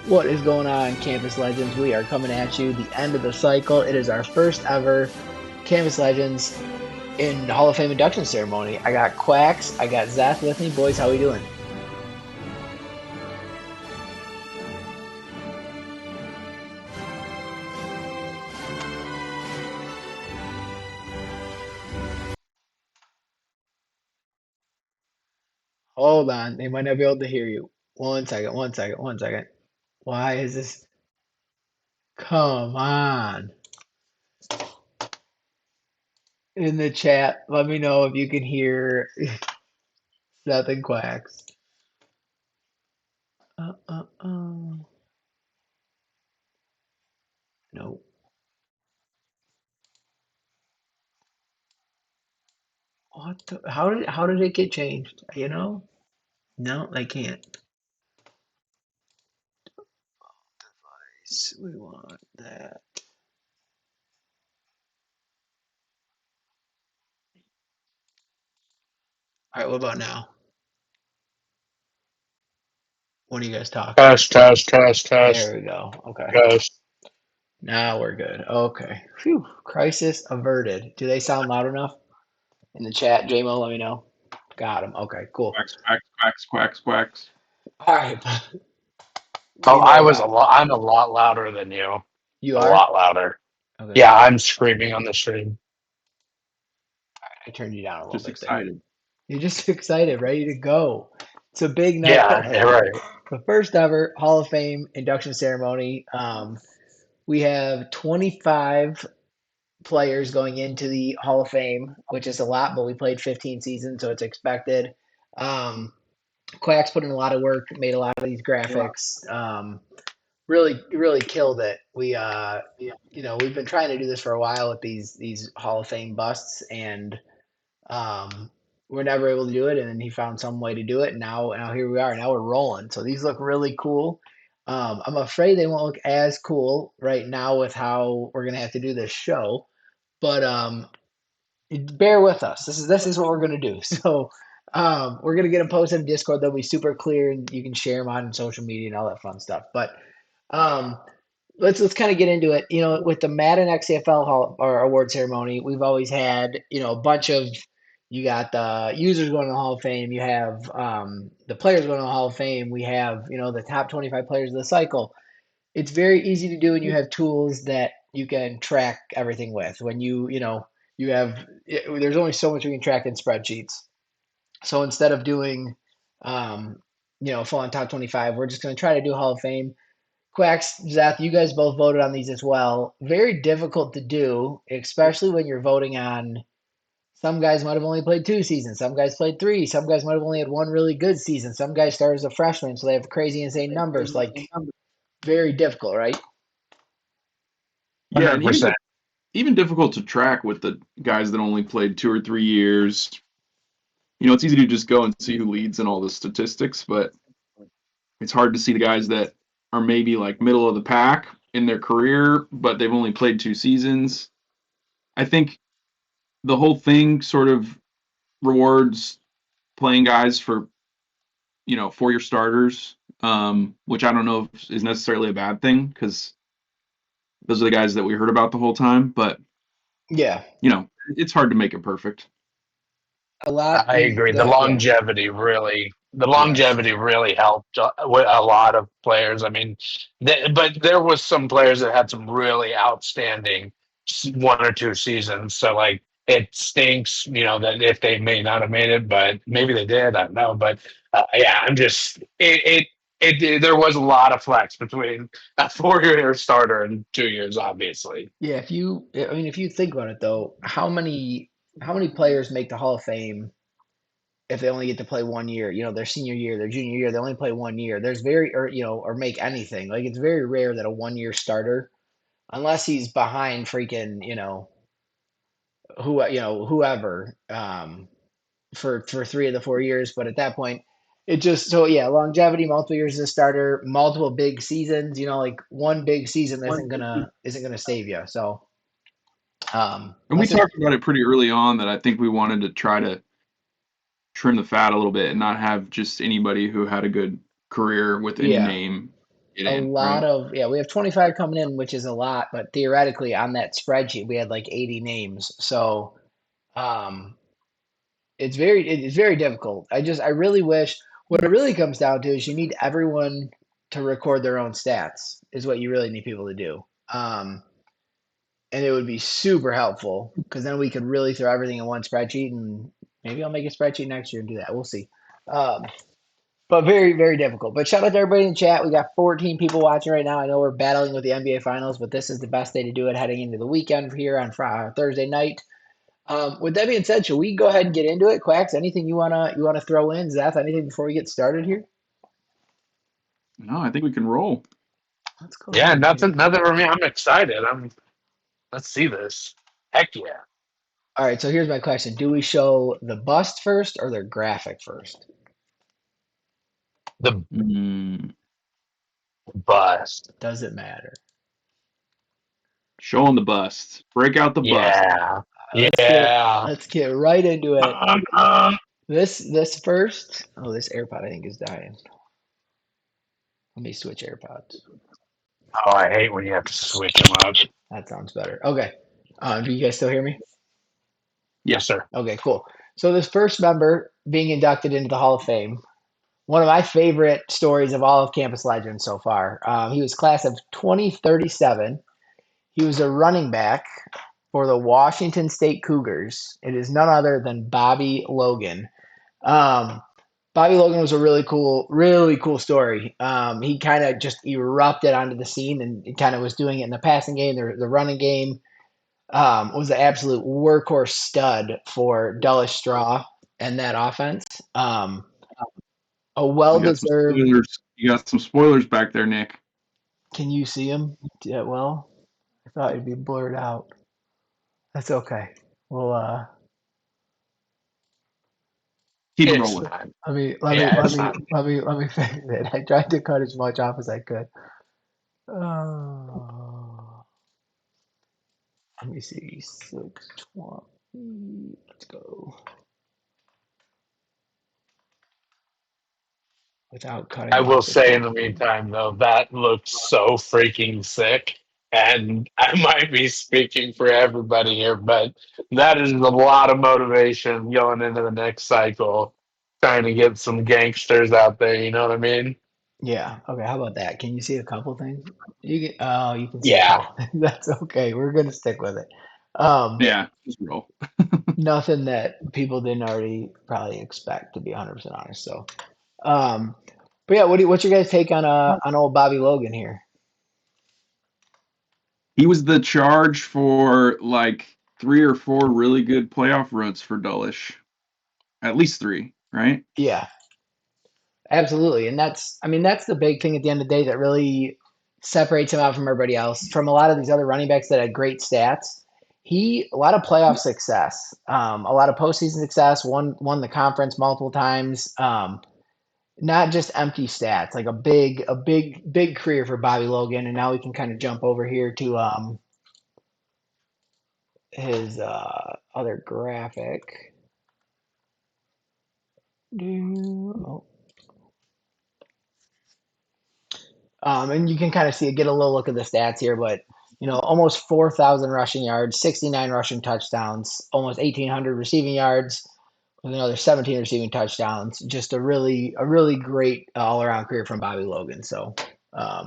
What is going on, Campus Legends? We are coming at you the end of the cycle. It is our first ever Campus Legends in Hall of Fame induction ceremony. I got Quacks, I got Zeth with me. Boys, how we doing? Hold on, they might not be able to hear you. One second, one second, one second. Why is this? Come on. In the chat, let me know if you can hear Zeth and Quacks. Uh, uh, uh. No. What the, how did it get changed? You know? No, they can't. We want that. All right, what about now? When are you guys talking? Test, test, test, test, There we go. Okay. test. Now we're good. Okay. Phew. Crisis averted. Do they sound loud enough? In the chat, JMO, let me know. Got him. Okay, cool. Quacks, quacks, quacks, quacks, quacks. All right. What do Oh, you know I was a about? lot. I'm a lot louder than you. You A are? lot louder. Okay, let Yeah, me I'm just. screaming on the stream. I turned you down a little Just bit there. excited. You're just excited, ready to go. It's a big night. Yeah, yeah, right. The first ever Hall of Fame induction ceremony. We have 25 players going into the Hall of Fame, which is a lot, but we played 15 seasons, so it's expected. Um, Quacks put in a lot of work, made a lot of these graphics. Really killed it. We've been trying to do this for a while with these Hall of Fame busts, and um, we're never able to do it. And then he found some way to do it, and now here we are. Now we're rolling. So these look really cool. I'm afraid they won't look as cool right now with how we're gonna have to do this show, but bear with us. This is what we're gonna do. So we're gonna get them posted in Discord. They'll be super clear, and you can share them on social media and all that fun stuff. But um, let's kind of get into it. With the Madden XFL Hall or award ceremony, we've always had a bunch of you got the users going to the Hall of Fame. You have the players going to the Hall of Fame. We have the top 25 players of the cycle. It's very easy to do, and you have tools that you can track everything with. When you have there's only so much we can track in spreadsheets. So instead of doing um, full on top 25, we're just going to try to do Hall of Fame. Quacks, Zach, you guys both voted on these as well. Very difficult to do, especially when you're voting on. Some guys might have only played 2 seasons. Some guys played three. Some guys might have only had one really good season. Some guys started as a freshman, so they have crazy, insane numbers. Like, very difficult, right? Yeah, and 100%. even difficult to track with the guys that only played 2 or 3 years. It's easy to just go and see who leads in all the statistics, but it's hard to see the guys that are maybe like middle of the pack in their career, but they've only played 2 seasons. I think the whole thing sort of rewards playing guys for 4-year starters, which I don't know if is necessarily a bad thing because those are the guys that we heard about the whole time. But Yeah, it's hard to make it perfect. a lot. I agree. The Yeah, longevity really, the yes, longevity really helped with a lot of players. I mean, but there was some players that had some really outstanding 1 or 2 seasons. So like, it stinks, that if they may not have made it, but maybe they did. I don't know. But yeah, I'm just there was a lot of flex between a 4 year starter and 2 years, obviously. yeah. If you think about it though, how many players make the Hall of Fame if they only get to play 1 year? Their senior year, their junior year, they only play 1 year. There's or make anything. Like it's very rare that a 1 year starter, unless he's behind freaking, whoever, for 3 of the 4 years. But at that point, it just so yeah, longevity, multiple years as a starter, multiple big seasons. Like one big season isn't gonna save you. So And we let's just talked about it pretty early on that I think we wanted to try to trim the fat a little bit and not have just anybody who had a good career with any yeah. name. get a in, lot right? of we have 25 coming in, which is a lot, but theoretically on that spreadsheet we had like 80 names. So um it's very difficult. I really wish what it really comes down to is you need everyone to record their own stats is what you really need people to do. And it would be super helpful because then we could really throw everything in one spreadsheet, and maybe I'll make a spreadsheet next year and do that. We'll see. Um, but very, very difficult. But shout out to everybody in the chat. We got 14 people watching right now. I know we're battling with the NBA Finals, but this is the best day to do it heading into the weekend here on Thursday night. With that being said, should we go ahead and get into it? Quacks, anything you wanna throw in? Zeth, anything before we get started here? No, I think we can roll. Let's go Yeah, ahead and get. nothing for me. I'm excited. Let's see this. Heck yeah. All right, so here's my question: do we show the bust first or the graphic first? The Mm, bust. Does it matter? show 'em the bust. Break out the bust. Yeah. Let's get Yeah. let's get right into it. Oh, This first. Oh, this AirPod I think is dying. Let me switch AirPods. I hate when you have to switch them up. That sounds better. Okay. Do you guys still hear me? Yeah. Yes, sir. Okay, cool. So this first member being inducted into the Hall of Fame, one of my favorite stories of all of Campus Legends so far. He was class of 2037. He was a running back for the Washington State Cougars. It is none other than Bobby Logan. Um, Bobby Logan was a really cool story. He kind of just erupted onto the scene and kind of was doing it in the passing game, the running game. Was the absolute workhorse stud for Dulles Straw and that offense. A well We got some deserved. spoilers. You got some spoilers back there, Nick. Can you see him? Yeah, well, I thought it'd be blurred out. That's okay. Well, Keep it It's rolling. not. Yeah, it's not. let me fix it. I tried to cut as much off as I could. Uh, Let me see. 620. Let's go. Without I cutting will off the say in the picture. meantime, though, that looks so freaking sick. And I might be speaking for everybody here, but that is a lot of motivation going into the next cycle, trying to get some gangsters out there. You know what I mean? Yeah. Okay. How about that? Can you see a couple things? You can see a Yeah. couple things. That's okay. We're gonna stick with it. Um, Yeah, just roll. Nothing that people didn't already probably expect, to be 100% honest. So, um, but yeah, what's your guys' take on old Bobby Logan here? He was the charge for like 3 or 4 really good playoff runs for Dulles. At least 3, right? Yeah, absolutely. And I mean, that's the big thing at the end of the day that really separates him out from everybody else. From a lot of these other running backs that had great stats, a lot of playoff success, a lot of postseason success, won the conference multiple times. Not just empty stats, like big career for Bobby Logan. And now we can kind of jump over here to his other graphic. Oh. And you can kind of get a little look at the stats here, but almost 4,000 rushing yards, 69 rushing touchdowns, almost 1,800 receiving yards, with another 17 receiving touchdowns. Just a really great all around career from Bobby Logan. So, I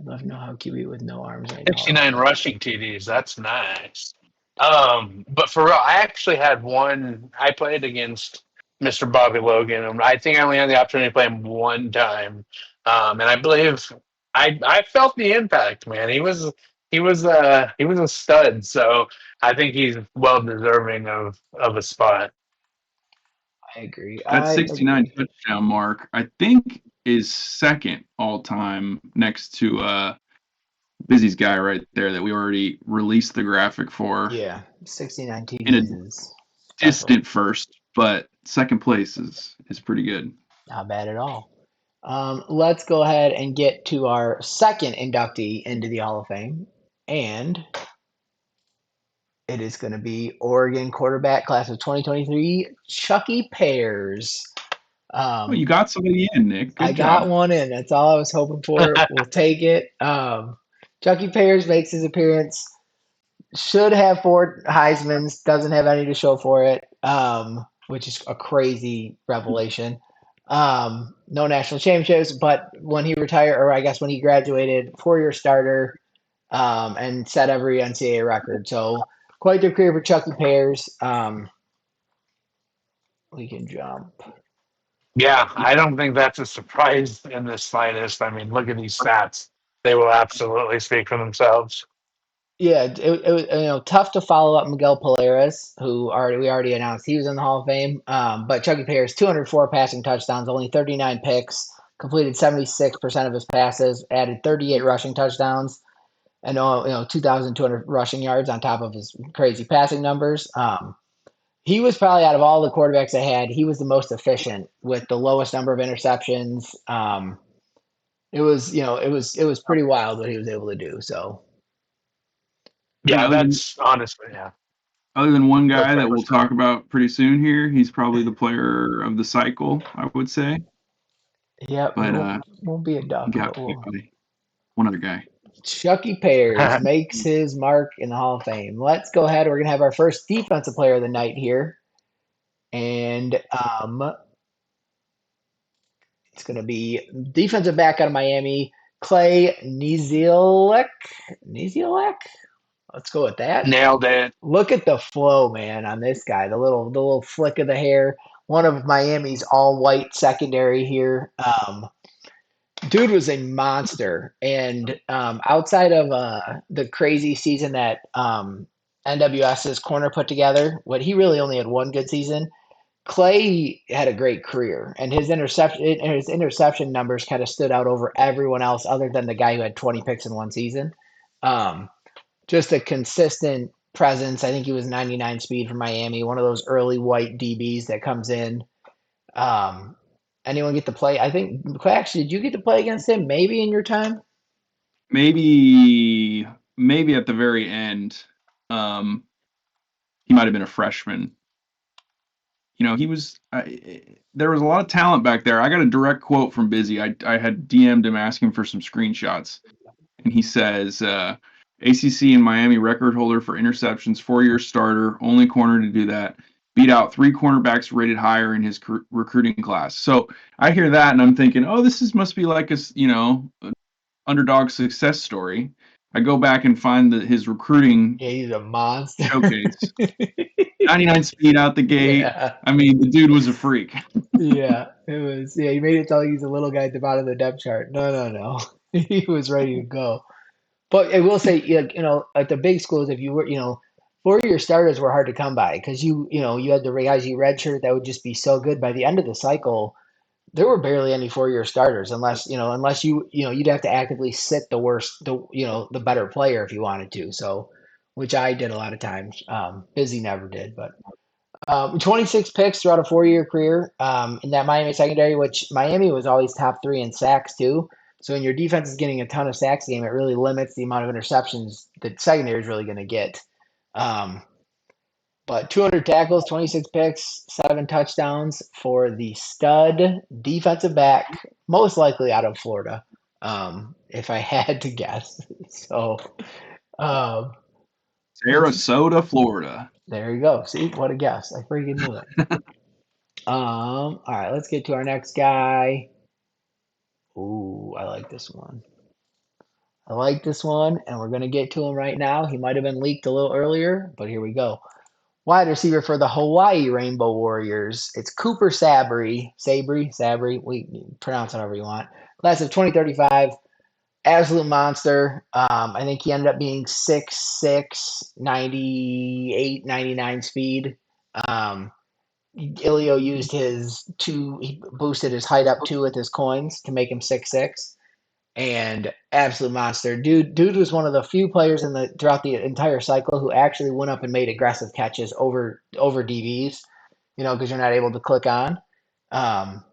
love know how QB with no arms made the Hall of 69 Fame. rushing TDs. That's nice. But for real, I actually had one. I played against Mr. Bobby Logan, and I think I only had the opportunity to play him one time. And I believe I felt the impact, man. He was a stud. So I think he's well deserving of a spot. I agree. That I 69 agree. touchdown mark, I think, is second all time next to Busy's guy right there that we already released the graphic for. Yeah, 69 In a TDs is special. distant first, but second place is pretty good. Not bad at all. Let's go ahead and get to our second inductee into the Hall of Fame. And it is going to be Oregon quarterback class of 2023, Chucky Pears. Well, Um, you got somebody in, Nick. I Good got job. one in. That's all I was hoping for. We'll take it. Chucky Payers makes his appearance. Should have four Heisman's. Doesn't have any to show for it, which is a crazy revelation. No national championships, but when he retired, or I guess when he graduated, 4-year starter, and set every NCAA record. So quite the career for Chucky Payers. We can jump. Yeah, I don't think that's a surprise in the slightest. I mean, look at these stats; they will absolutely speak for themselves. Yeah, it was tough to follow up Miguel Polares, who we already announced he was in the Hall of Fame. But Chucky Payers, 204 passing touchdowns, only 39 picks, completed 76% of his passes, added 38 rushing touchdowns, and 2,200 rushing yards on top of his crazy passing numbers. He was probably out of all the quarterbacks I had, he was the most efficient with the lowest number of interceptions. It was pretty wild what he was able to do. So I think Yeah, that's honestly, yeah. other than one Go guy for that it. we'll talk about pretty soon here, he's probably the player of the cycle, I would say. yeah, it But won't be a duck, got but we'll. one other guy. Chucky Payers makes his mark in the Hall of Fame. Let's go ahead. We're gonna have our first defensive player of the night here, and it's gonna be defensive back out of Miami, Clay Niziolek. Niziolek. Let's go with that. Nailed it. Look at the flow, man, on this guy. The little flick of the hair. One of Miami's all white secondary here. Dude was a monster, and outside of the crazy season that NWS's corner put together, what he really only had one good season. Clay had a great career, and his interception numbers kind of stood out over everyone else, other than the guy who had 20 picks in one season. Um, just a consistent presence. I think he was 99 speed for Miami, one of those early white DBs that comes in. Um, Anyone get to play? I think actually, did you get to play against him? Maybe in your time. Maybe at the very end, um, he might have been a freshman. He was. There was a lot of talent back there. I got a direct quote from Busy. I had DM'd him asking for some screenshots, and he says, "ACC and Miami record holder for interceptions, 4-year starter, only corner to do that. Beat out 3 cornerbacks rated higher in his recruiting class." So I hear that, and I'm thinking, oh, must be like underdog success story. I go back and find his recruiting Yeah, he's a monster. showcase. 99 speed out the gate. Yeah, I mean, the dude was a freak. yeah. It was. Yeah, he made it sound like he's a little guy at the bottom of the depth chart. No, no, no. He was ready to go. But I will say, yeah, at the big schools, if you were, 4-year starters were hard to come by because you had the guys you redshirt that would just be so good. By the end of the cycle, there were barely any 4-year starters unless you'd have to actively sit the better player if you wanted to. So, which I did a lot of times. Busy never did, but 26 picks throughout a 4-year career in that Miami secondary, which Miami was always top 3 in sacks too. So when your defense is getting a ton of sacks a game, it really limits the amount of interceptions that secondary is really going to get. Um, but 200 tackles, 26 picks, 7 touchdowns for the stud defensive back, most likely out of Florida, if I had to guess. So um, Sarasota, Florida. there you go. See, what a guess. I freaking knew it. All right, let's get to our next guy. Ooh, I like this one. I like this one, and we're gonna get to him right now. He might have been leaked a little earlier, but here we go. Wide receiver for the Hawaii Rainbow Warriors. It's Cooper Sabry. We pronounce it however you want. Class of 2035. Absolute monster. I think he ended up being 6'6", 98, 99 speed. Um, Ilio used he boosted his height up 2 with his coins to make him 6'6", and absolute monster. Dude was one of the few players throughout the entire cycle who actually went up and made aggressive catches over DBs, because you're not able to click on. Um,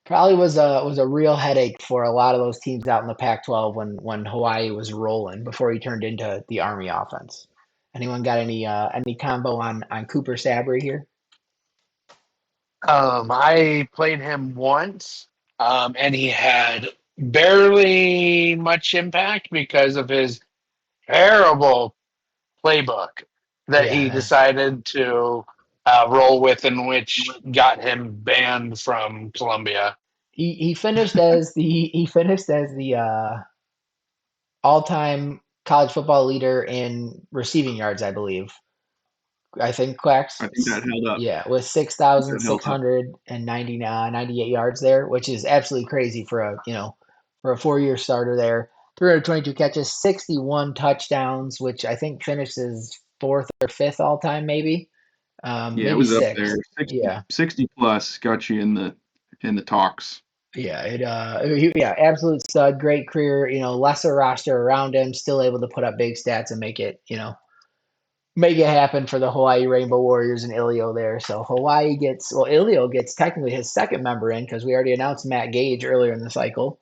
Probably was a real headache for a lot of those teams out in the Pac-12 when Hawaii was rolling before he turned into the Army offense. Anyone got any combo on Cooper Sabry here? I played him once, and he had barely much impact because of his terrible playbook that he Yeah, decided to roll with, in which got him banned from Columbia. he finished as the all-time college football leader in receiving yards, I believe. I think Quacks, I think that held up. yeah, with I think that held up. 6,698 yards there, which is absolutely crazy for a 4-year starter there. 322 catches, 61 touchdowns, which I think finishes fourth or fifth all time, maybe, Yeah, it maybe was up there. sixth. 60, Yeah, 60 plus got you in the talks. yeah, yeah, absolute stud, great career. Lesser roster around him, still able to put up big stats and make it happen for the Hawaii Rainbow Warriors and Ilio there. So Ilio gets technically his second member in because we already announced Matt Gage earlier in the cycle.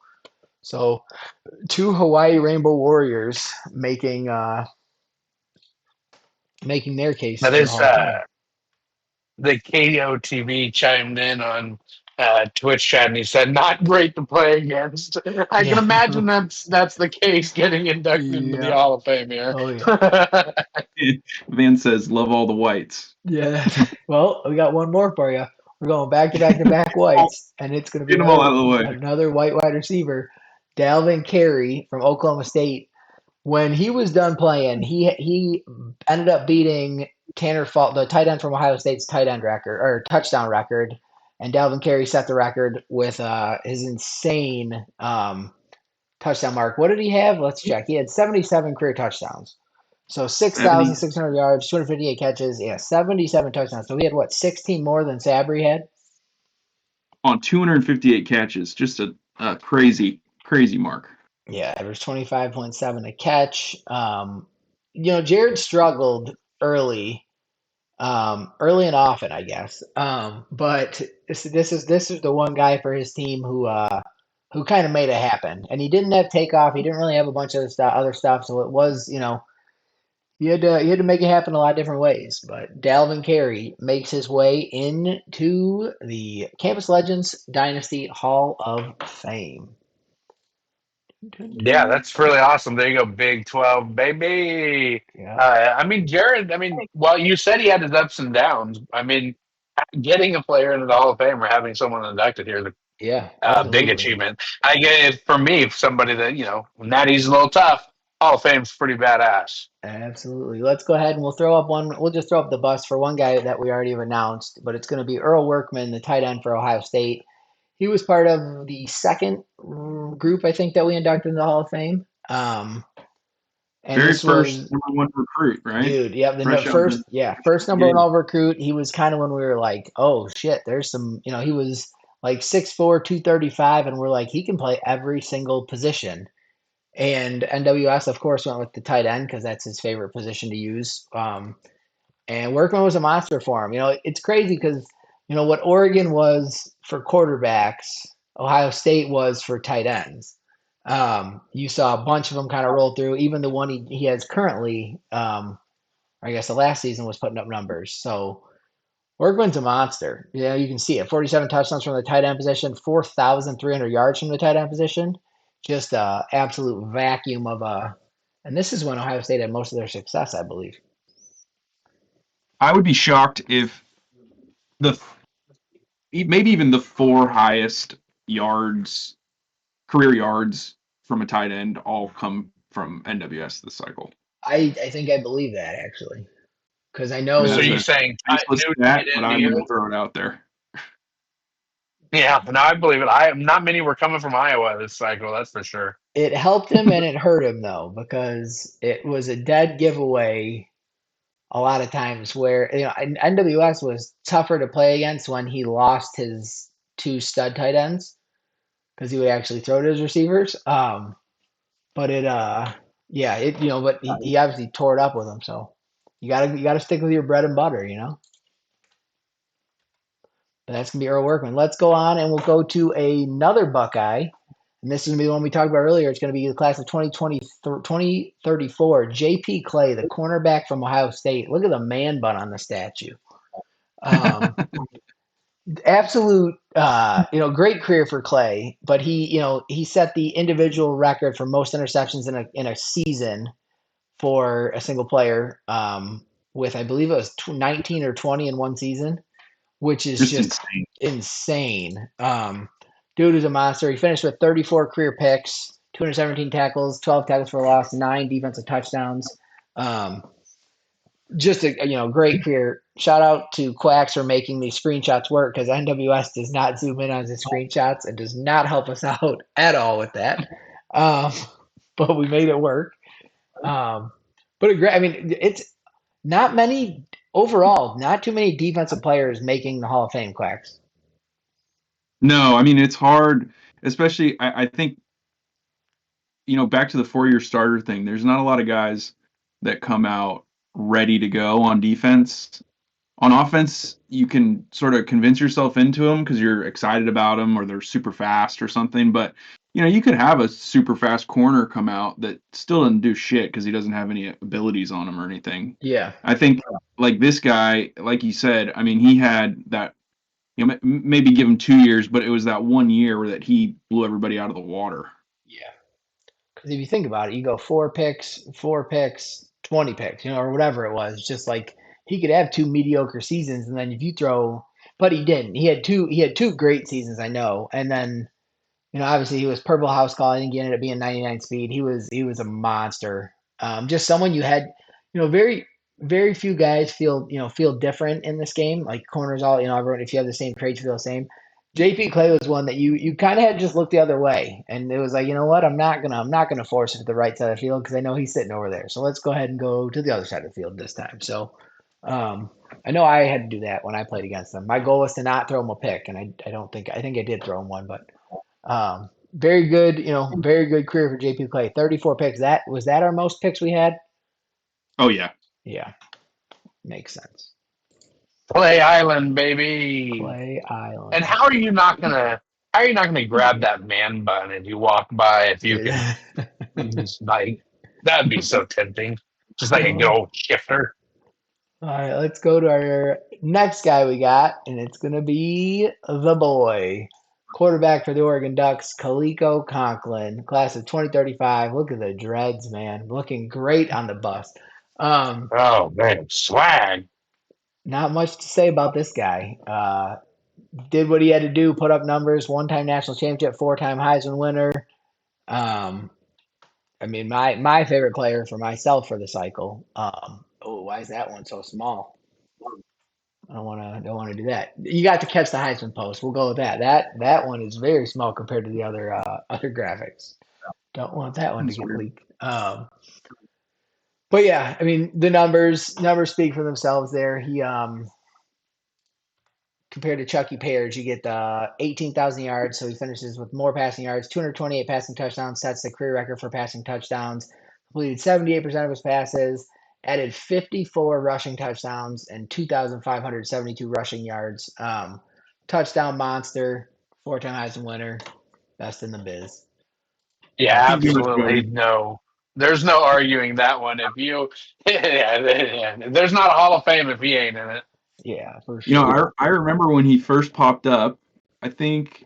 So two Hawaii Rainbow Warriors making their case Now to the there's Hall of Fame. the KOTV chimed in on Twitch chat, and he said, "Not great to play against." I can Yeah, imagine that's the case getting inducted into the yeah, Hall of Fame here. oh yeah, Van says, "Love all the whites." yeah. Well, we got one more for you. We're going back to back to back whites, and it's going to be Get them all out of the way. another white wide receiver, Dalvin Carey from Oklahoma State. When he was done playing, he ended up beating Tanner Fall, the tight end from Ohio State's tight end record or touchdown record, and Dalvin Carey set the record with his insane touchdown mark. What did he have? Let's check. He had 77 career touchdowns. So 70 6,600 yards, 258 catches. Yeah, 77 touchdowns. So he had what, 16 more than Sabry had? on 258 catches. Just a crazy, crazy mark. Yeah, averaged 25.7 a catch. Jared struggled early, early and often, I guess. But this is the one guy for his team who kind of made it happen. And he didn't have takeoff. He didn't really have a bunch of other stuff. So it was, you had to make it happen a lot of different ways. But Dalvin Carey makes his way into the Campus Legends Dynasty Hall of Fame. Yeah, that's really awesome. There you go, Big 12, baby. Yeah, I mean, Jared, well, you said he had his ups and downs. Getting a player into the Hall of Fame or having someone inducted here is yeah, a big absolutely. achievement. I get it for me, somebody that, Natty's a little tough. Hall of Fame's pretty badass. Absolutely. Let's go ahead and we'll throw up one. We'll just throw up the bus for one guy that we already have announced, but it's going to be Earl Workman, the tight end for Ohio State. He was part of the second group, I think, that we inducted in the Hall of Fame. And Very this first was, number one recruit, right? dude, yep, the Fresh out of first, the yeah, first number one game. all recruit. He was kind of when we were like, oh shit, there's some, he was like 6'4", 235, and we're like, he can play every single position. And NWS, of course, went with the tight end because that's his favorite position to use. And Workman was a monster for him. It's crazy because, what Oregon was for quarterbacks, Ohio State was for tight ends. You saw a bunch of them kind of roll through. Even the one he has currently, I guess the last season was putting up numbers. So Workman's a monster. You can see it. 47 touchdowns from the tight end position, 4,300 yards from the tight end position. Just a absolute vacuum of a. And this is when Ohio State had most of their success, I believe. I would be shocked if the maybe even the four highest yards, career yards from a tight end all come from NWS this cycle. I think I believe that actually because I I mean, So that's know you a saying baseless new stat, tight but end to I'm going to you? throw it out there. Yeah, no, I believe it. Not many were coming from Iowa this cycle, that's for sure. it helped him and it hurt him though because it was a dead giveaway a lot of times where NWS was tougher to play against when he lost his two stud tight ends because he would actually throw to his receivers. But but he obviously tore it up with him. So you gotta stick with your bread and butter. But that's gonna be Earl Workman. Let's go on and we'll go to another Buckeye. And this is gonna be the one we talked about earlier. It's gonna be the class of 2034. JP Clay, the cornerback from Ohio State. Look at the man bun on the statue. Um, absolute, great career for Clay, but he set the individual record for most interceptions in a season for a single player, with I believe it was 19 or 20 in one season, which is Just just insane. insane. Dude is a monster. He finished with 34 career picks, 217 tackles, 12 tackles for loss, 9 defensive touchdowns. Um, just a great career. Shout out to Quacks for making these screenshots work, because NWS does not zoom in on his screenshots and does not help us out at all with that. Um, but we made it work. Um, but a great, I mean, it's not many overall, not too many defensive players making the Hall of Fame, Quacks. No, I mean it's hard, especially I think back to the 4-year starter thing. There's not a lot of guys that come out ready to go on defense. On offense, you can sort of convince yourself into them because you're excited about them or they're super fast or something. But you could have a super fast corner come out that still doesn't do shit because he doesn't have any abilities on him or anything. Yeah. I think like this guy, like you said, I mean, he had that. Maybe give him 2 years, but it was that 1 year where that he blew everybody out of the water. Yeah. Because if you think about it, you go 4 picks, 20 picks, or whatever it was. Just like he could have two mediocre seasons, and then if you throw, but he didn't. He had two great seasons, I know, and then obviously he was purple house calling. He ended up being 99 speed. He was a monster. Just someone you had, very very few guys feel different in this game. Like corners, all everyone. If you have the same traits, you feel the same. JP Clay was one that you kind of had to just look the other way, and it was like, you know what, I'm not gonna force it to the right side of the field because I know he's sitting over there. So let's go ahead and go to the other side of the field this time. So um, I know I had to do that when I played against them. My goal was to not throw him a pick, and I think I did throw him one, but very good, very good career for JP Clay. 34 picks. That our most picks we had? Oh yeah. Yeah, makes sense. Play Island, baby. Clay And Island. how are you not gonna grab that man bun if you walk by if you can just like that'd be so tempting. Just like a good All old shifter. right, let's go to our next guy we got, and it's gonna be the boy, quarterback for the Oregon Ducks, Kaliko Conklin, class of 2035. Look at the dreads, man, looking great on the bus. Um, Oh man, swag. Not much to say about this guy. Did what he had to do, put up numbers, one-time national championship, four-time Heisman winner. Um, I mean, my favorite player for myself for the cycle. Oh, why is that one so small? I don't wanna do that. You got to catch the Heisman post. We'll go with that. That one is very small compared to the other graphics. Don't want that one to That's get weird. leaked. But yeah, I mean the numbers speak for themselves there. He Compared to Chucky Pairs, you get 18,000 yards, so he finishes with more passing yards, 228 passing touchdowns, sets the career record for passing touchdowns, completed 78% of his passes, added 54 rushing touchdowns and 2,572 rushing yards. Touchdown monster, four-time Heisman winner, best in the biz. Yeah, Keep doing it, absolutely. Cody. No, there's no arguing that one. If you, yeah, there's not a Hall of Fame if he ain't in it. Yeah, for sure. I remember when he first popped up. I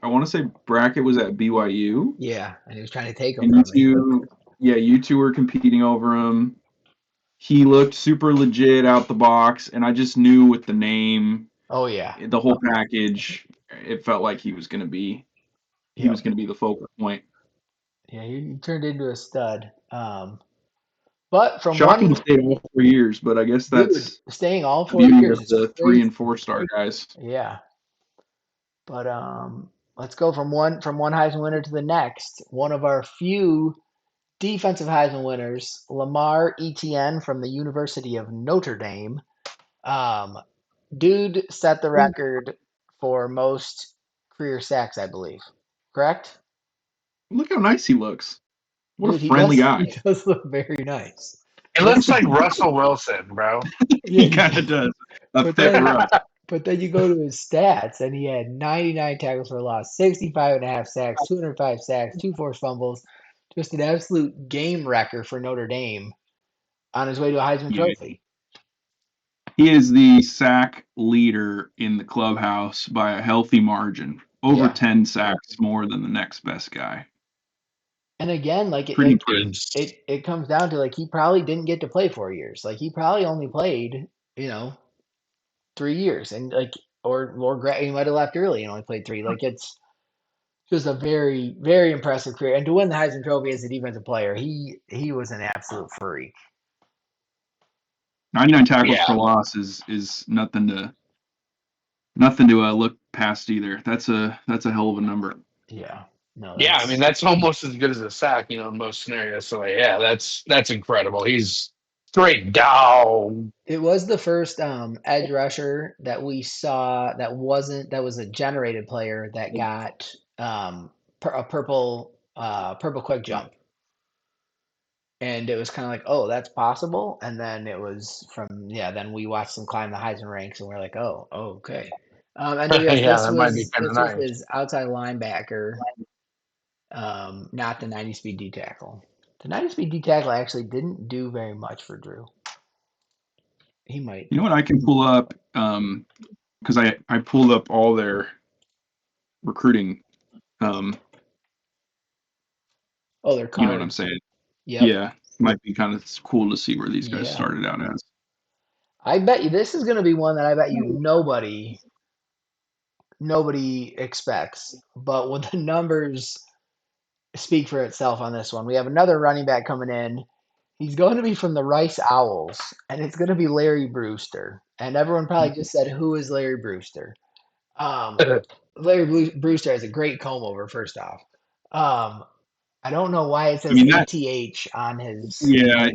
want to say Brackett was at BYU, Yeah, and he was trying to take him and you from me. two, yeah, you two were competing over him. He looked super legit out the box, and I just knew with the name, Oh yeah, the whole package, it felt like he was yep, gonna be the focal point. yeah. He turned into a stud. But from Shocking he one stayed all 4 years, but I guess Dude, that's staying all the four beauty years of is the three crazy. and four star guys. Yeah, but let's go from one Heisman winner to the next. One of our few defensive Heisman winners, Lamar Etienne from the University of Notre Dame. Um, Dude set the record for most career sacks, I believe. Correct? Look how nice he looks. What a Dude, he friendly does. guy. He does look very nice. It But looks like Russell Wilson, bro. yeah, He kind of does. A but fit then Russ. But then you go to his stats, and he had 99 tackles for loss, 65 and a half sacks, 205 sacks, two forced fumbles, just an absolute game wrecker for Notre Dame on his way to a Heisman Yeah. Trophy. He is the sack leader in the clubhouse by a healthy margin. Over Yeah. 10 sacks more than the next best guy. And again, like Pretty impressive. it comes down to like he probably didn't get to play 4 years. Like he probably only played, you know, 3 years, and like he might have left early and only played three. Like it's just a very very impressive career. And to win the Heisman Trophy as a defensive player, he was an absolute freak. 99 tackles for Yeah. loss is nothing to look past either. That's a hell of a number. Yeah, no, Yeah, I mean that's that's almost as good as a sack, in most scenarios. So yeah, that's incredible. He's straight dog. it was the first edge rusher that we saw that was a generated player that got a purple quick jump. And it was kind of like, oh, that's possible. And then it was then we watched him climb the Heisman ranks, and we're like, oh, okay. And yes, Yeah, that might be kind of this was nice. his outside linebacker, not the 90 speed D tackle. The 90 speed D tackle actually didn't do very much for Drew. He might. You know what I can pull up? Because I pulled up all their recruiting. Um, Oh, they're you know what I'm cards. saying? Yep. Yeah, might be kind of cool to see where these guys Yeah. started out as. I bet you this is going to be one that I bet you nobody expects. But with the numbers speak for itself on this one. We have another running back coming in. He's going to be from the Rice Owls, and it's going to be Larry Brewster. And everyone probably just said, "Who is Larry Brewster?" Um, Brewster has a great comb over. First off, I don't know why it I says mean that. ATH on his. Yeah,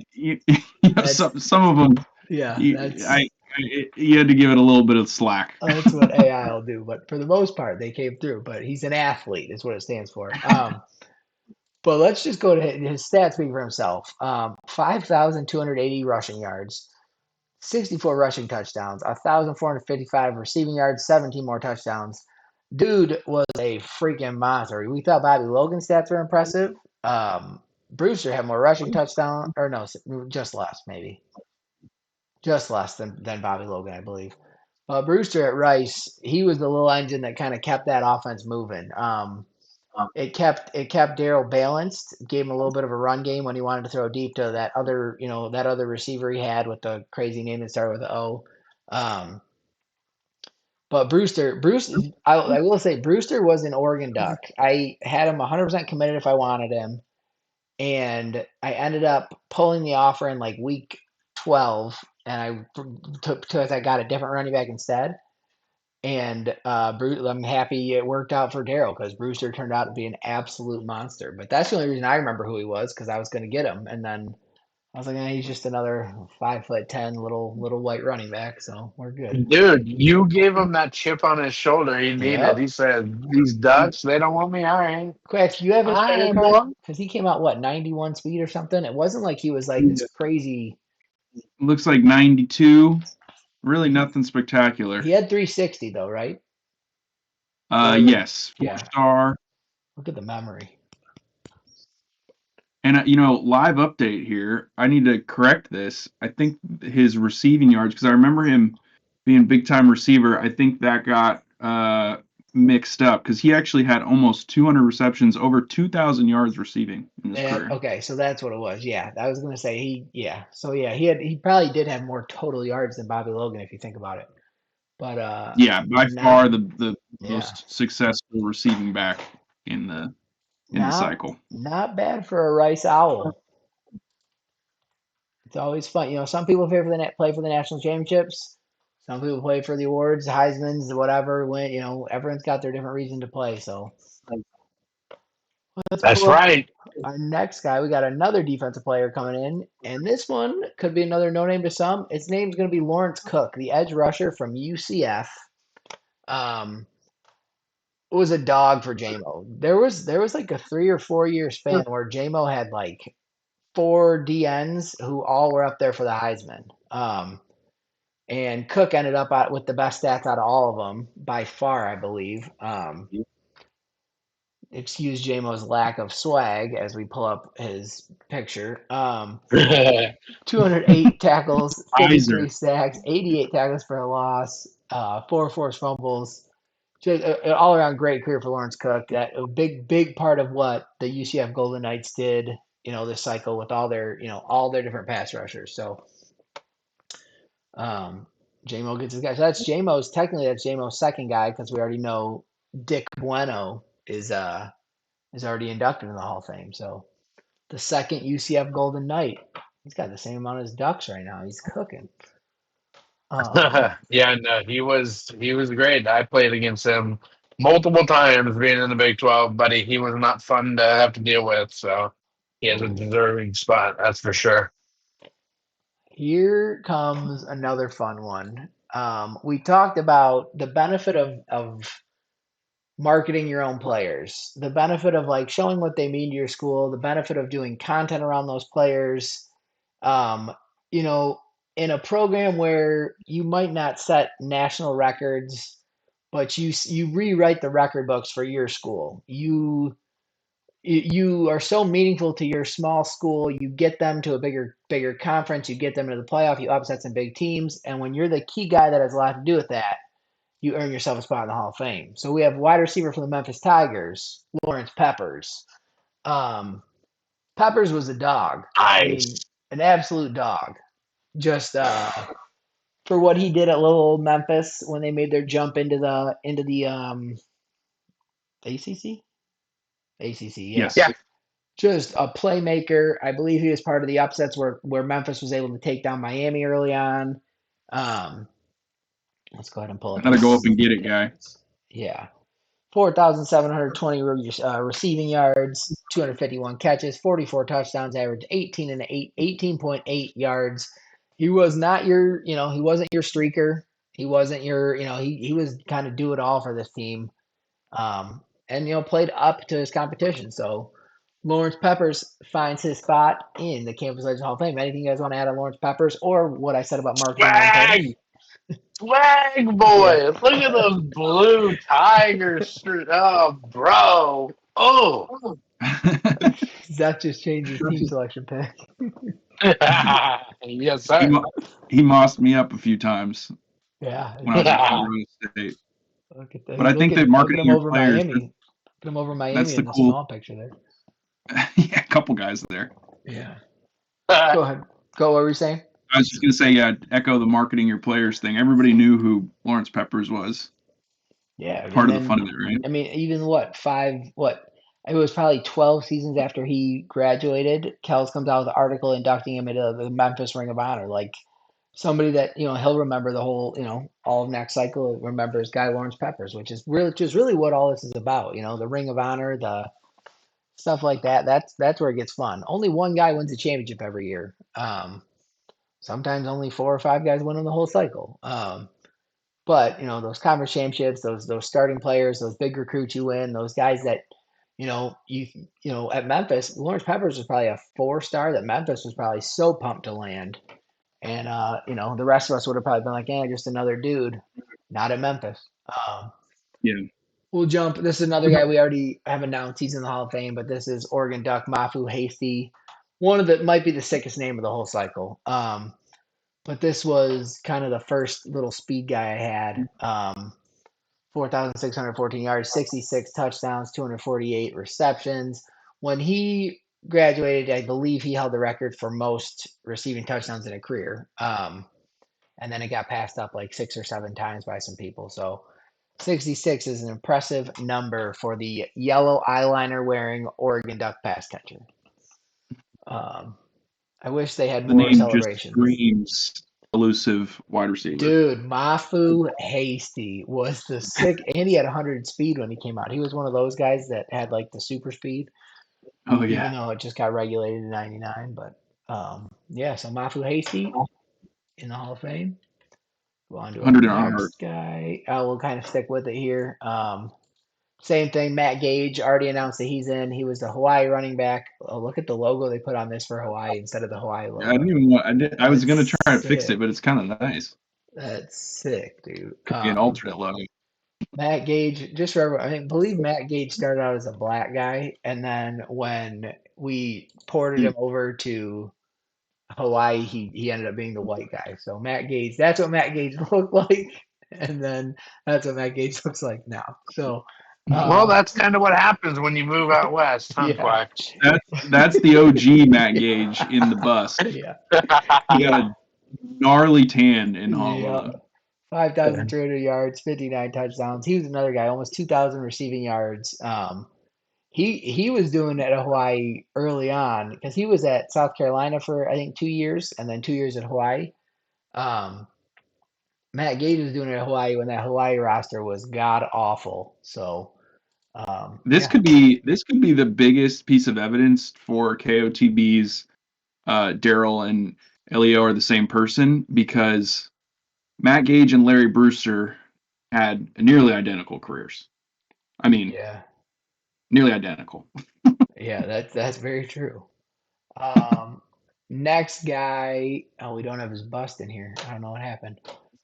That's some of them. yeah, You had to give it a little bit of slack. that's what AI will do. But for the most part, they came through. But he's an athlete, is what it stands for. But let's just go to his stats speak for himself. 5,280 rushing yards, 64 rushing touchdowns, 1,455 receiving yards, 17 more touchdowns. Dude was a freaking monster. We thought Bobby Logan's stats were impressive. Brewster had more rushing touchdown, or no, just less, maybe. Just less than Bobby Logan, I believe. Brewster at Rice, he was the little engine that kind of kept that offense moving. It kept Daryl balanced, gave him a little bit of a run game when he wanted to throw deep to that other receiver he had with the crazy name that started with the O. Um, but Bruce, I will say Brewster was an Oregon Duck. I had him 100% committed if I wanted him, and I ended up pulling the offer in like week 12, and I took because I got a different running back instead. And I'm happy it worked out for Daryl because Brewster turned out to be an absolute monster. But that's the only reason I remember who he was because I was going to get him, and then I was like, he's just another 5'10" little white running back, so we're good. Dude, you gave him that chip on his shoulder he needed. He Yep. said, "These Ducks, they don't want me. Quack, you have his All player right, card boy." because he came out what 91 speed or something. It wasn't like he was like this crazy. Looks like 92. Really He nothing he spectacular. had 360 though, right? Yes, four Yeah. star. Look at the memory. And live update here. I need to correct this. I think his receiving yards, because I remember him being a big time receiver. I think that got mixed up because he actually had almost 200 receptions, over 2,000 yards receiving in his And career. okay, so that's what it was. Yeah, I was gonna say yeah. So yeah, he probably did have more total yards than Bobby Logan if you think about it. But Yeah, by not far the yeah, most successful receiving back in the not cycle. not bad for a Rice Owl. It's always fun. Some people play for the national championships. Some people play for the awards, Heisman's, whatever. When everyone's got their different reason to play. So let's That's pull up right. our next guy. We got another defensive player coming in, and this one could be another no name to some. Its name's going to be Lawrence Cook, the edge rusher from UCF. Um, was a dog for JMO. There was like a 3 or 4 year span where JMO had like four DNs who all were up there for the Heisman. And Cook ended up with the best stats out of all of them by far, I believe. excuse JMO's lack of swag as we pull up his picture. 208 tackles, Kaiser. 53 sacks, 88 tackles for a loss, 4 forced fumbles. Just an all-around great career for Lawrence Cook. That a big part of what the UCF Golden Knights did, this cycle with all their different pass rushers. So, um, JMO gets his guy. So that's JMO's second guy because we already know Dick Bueno is already inducted in the Hall of Fame. So the second UCF Golden Knight, he's got the same amount as Ducks right now. He's cooking. Yeah, no, he was great. I played against him multiple times being in the Big 12, buddy. He was not fun to have to deal with, so he has a deserving spot, that's for sure. Here comes another fun one. We talked about the benefit of marketing your own players, the benefit of like showing what they mean to your school, the benefit of doing content around those players. Um, you know, in a program where you might not set national records, but you rewrite the record books for your school. You are so meaningful to your small school. You get them to a bigger conference. You get them to the playoff. You upset some big teams, and when you're the key guy that has a lot to do with that, you earn yourself a spot in the Hall of Fame. So we have wide receiver from the Memphis Tigers, Lawrence Peppers. Um, Peppers was a dog. I mean, Nice. an absolute dog. Just for what he did at little old Memphis when they made their jump into the ACC. ACC, yeah. Yes. Yeah. Just a playmaker. I believe he was part of the upsets where Memphis was able to take down Miami early on. Um, let's go ahead and pull up Another go up his. and get it guy. Yeah, 4,720 receiving yards, 251 catches, 44 touchdowns, average 18.8 yards. He was not he wasn't your streaker. He wasn't he was kind of do it all for this team. And played up to his competition. So Lawrence Peppers finds his spot in the Campus Legends Hall of Fame. Anything you guys want to add on Lawrence Peppers or what I said about marketing your own players? Swag! Swag, Yeah. boy! Look at those blue Tigers. Oh, bro. Oh. Zach just changed his team selection pick. Yes, he, sir. he mossed me up a few times Yeah. when I was at Colorado State. Look at that. But I think that Look at marketing him your over players, Miami. Look at him over that's Miami the in the cool. small picture there. Yeah, a couple guys there. Yeah. Go ahead. What were you saying? I was just going to say, yeah, echo the marketing your players thing. Everybody knew who Lawrence Peppers was. Yeah. Part And of the fun then, of it, right? I mean, even it was probably 12 seasons after he graduated. Kells comes out with an article inducting him into the Memphis Ring of Honor. Like somebody that, he'll remember the whole, all of next cycle, remembers Guy Lawrence Peppers, which is really what all this is about. The Ring of Honor, the stuff like that. That's where it gets fun. Only one guy wins a championship every year. Sometimes only 4 or 5 guys win on the whole cycle. But those conference championships, those starting players, those big recruits you win, those guys that at Memphis, Lawrence Peppers was probably a 4-star that Memphis was probably so pumped to land, and the rest of us would have probably been like, yeah, just another dude, not at Memphis. Yeah. We'll jump. This is another guy we already have announced he's in the Hall of Fame, but this is Oregon Duck Mafu Hasty, might be the sickest name of the whole cycle. But this was kind of the first little speed guy I had. 4,614 yards, 66 touchdowns, 248 receptions. When he graduated, I believe he held the record for most receiving touchdowns in a career. And then it got passed up like 6 or 7 times by some people. So 66 is an impressive number for the yellow eyeliner wearing Oregon Duck pass catcher. I wish they had The more name just celebrations. screams elusive wide receiver. Dude, Mafu Hasty was the sick, and he had 100 speed when he came out. He was one of those guys that had like the super speed, Oh, even yeah. though it just got regulated to 99. But yeah, so Mafu Hasty in the Hall of Fame. Go on to our 100 in our heart. next guy. We'll kind of stick with it here. Same thing. Matt Gage already announced that he's in. He was the Hawaii running back. Oh, look at the logo they put on this for Hawaii instead of the Hawaii logo. I didn't even want. I was going to try to fix sick. it, but it's kind of nice. That's sick, dude. Could be an alternate logo. Matt Gage, just for everyone, I believe Matt Gage started out as a black guy, and then when we ported him over to Hawaii, he ended up being the white guy. So Matt Gage, that's what Matt Gage looked like, and then that's what Matt Gage looks like now. So, Well, um, that's kind of what happens when you move out west, huh, yeah, Quacks? That's the OG Matt Gage in the bust. yeah, He got a gnarly tan in yeah. Honolulu. 5,300 yards, 59 touchdowns. He was another guy, almost 2,000 receiving yards. He was doing it at Hawaii early on because he was at South Carolina for I think 2 years and then 2 years at Hawaii. Um, Matt Gage was doing it at Hawaii when that Hawaii roster was god awful. So This yeah, could be the biggest piece of evidence for KOTB's Daryl and Elio are the same person because Matt Gage and Larry Brewster had nearly identical careers. I mean, yeah, nearly identical. yeah. That's very true. Um, Next guy. Oh, we don't have his bust in here. I don't know what happened.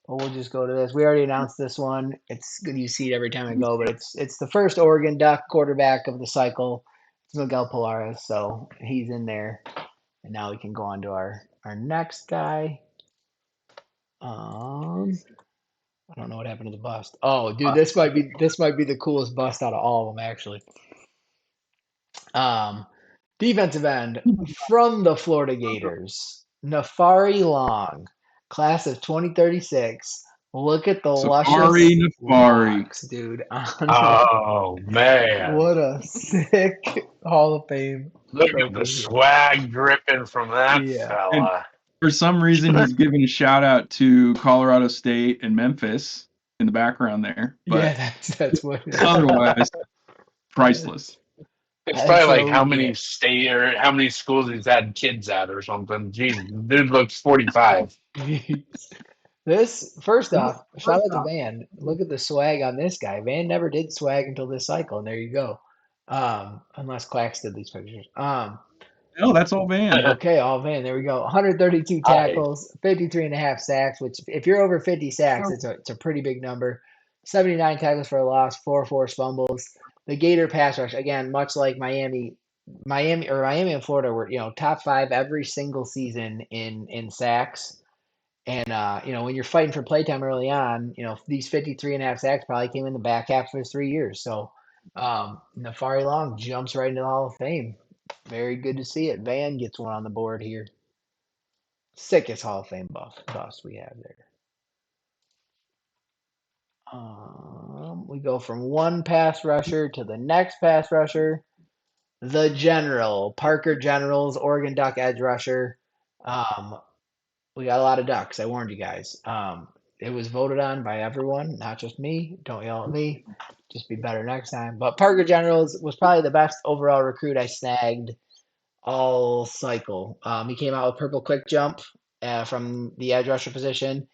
But we'll just go to this. We already announced this one. It's good you see it every time I go, but it's the first Oregon Duck quarterback of the cycle. It's Miguel Polaris, so he's in there. And now we can go on to our next guy. I don't know what happened to the bust. Oh, dude, this might be the coolest bust out of all of them, actually. Um, Defensive end from the Florida Gators, Nafari Long, class of 2036. Look at the Safari luscious Nafari. locks, dude. On the, Oh man, what a sick Hall of Fame look at the trophy here. swag dripping from that Yeah, And fella. for some reason, he's giving a shout out to Colorado State and Memphis in the background there, yeah, but that's what it is. otherwise, priceless. It's And probably like so how yeah, many state or how many schools he's had kids at or something. Jeez, dude looks 45. this first off, shout out to Van. Look at the swag on this guy. Van never did swag until this cycle, and there you go. Unless Quacks did these pictures. No, that's all Van. Okay, all Van. There we go. 132 Hi. tackles, 53 and a half sacks. Which, if you're over 50 sacks, it's a pretty big number. 79 tackles for a loss, four forced fumbles. The Gator pass rush again, much like Miami and Florida were top five every single season in sacks. And when you're fighting for playtime early on, these 53 and a half sacks probably came in the back half of his 3 years. So Nafari Long jumps right into the Hall of Fame. Very good to see it. Van gets one on the board here. Sickest Hall of Fame bust we have there. We go from one pass rusher to the next pass rusher. The General, Parker Generals, Oregon Duck edge rusher. Um, we got a lot of ducks. I warned you guys. It was voted on by everyone, not just me. Don't yell at me. Just be better next time. But Parker Generals was probably the best overall recruit I snagged all cycle. He came out with purple quick jump from the edge rusher position.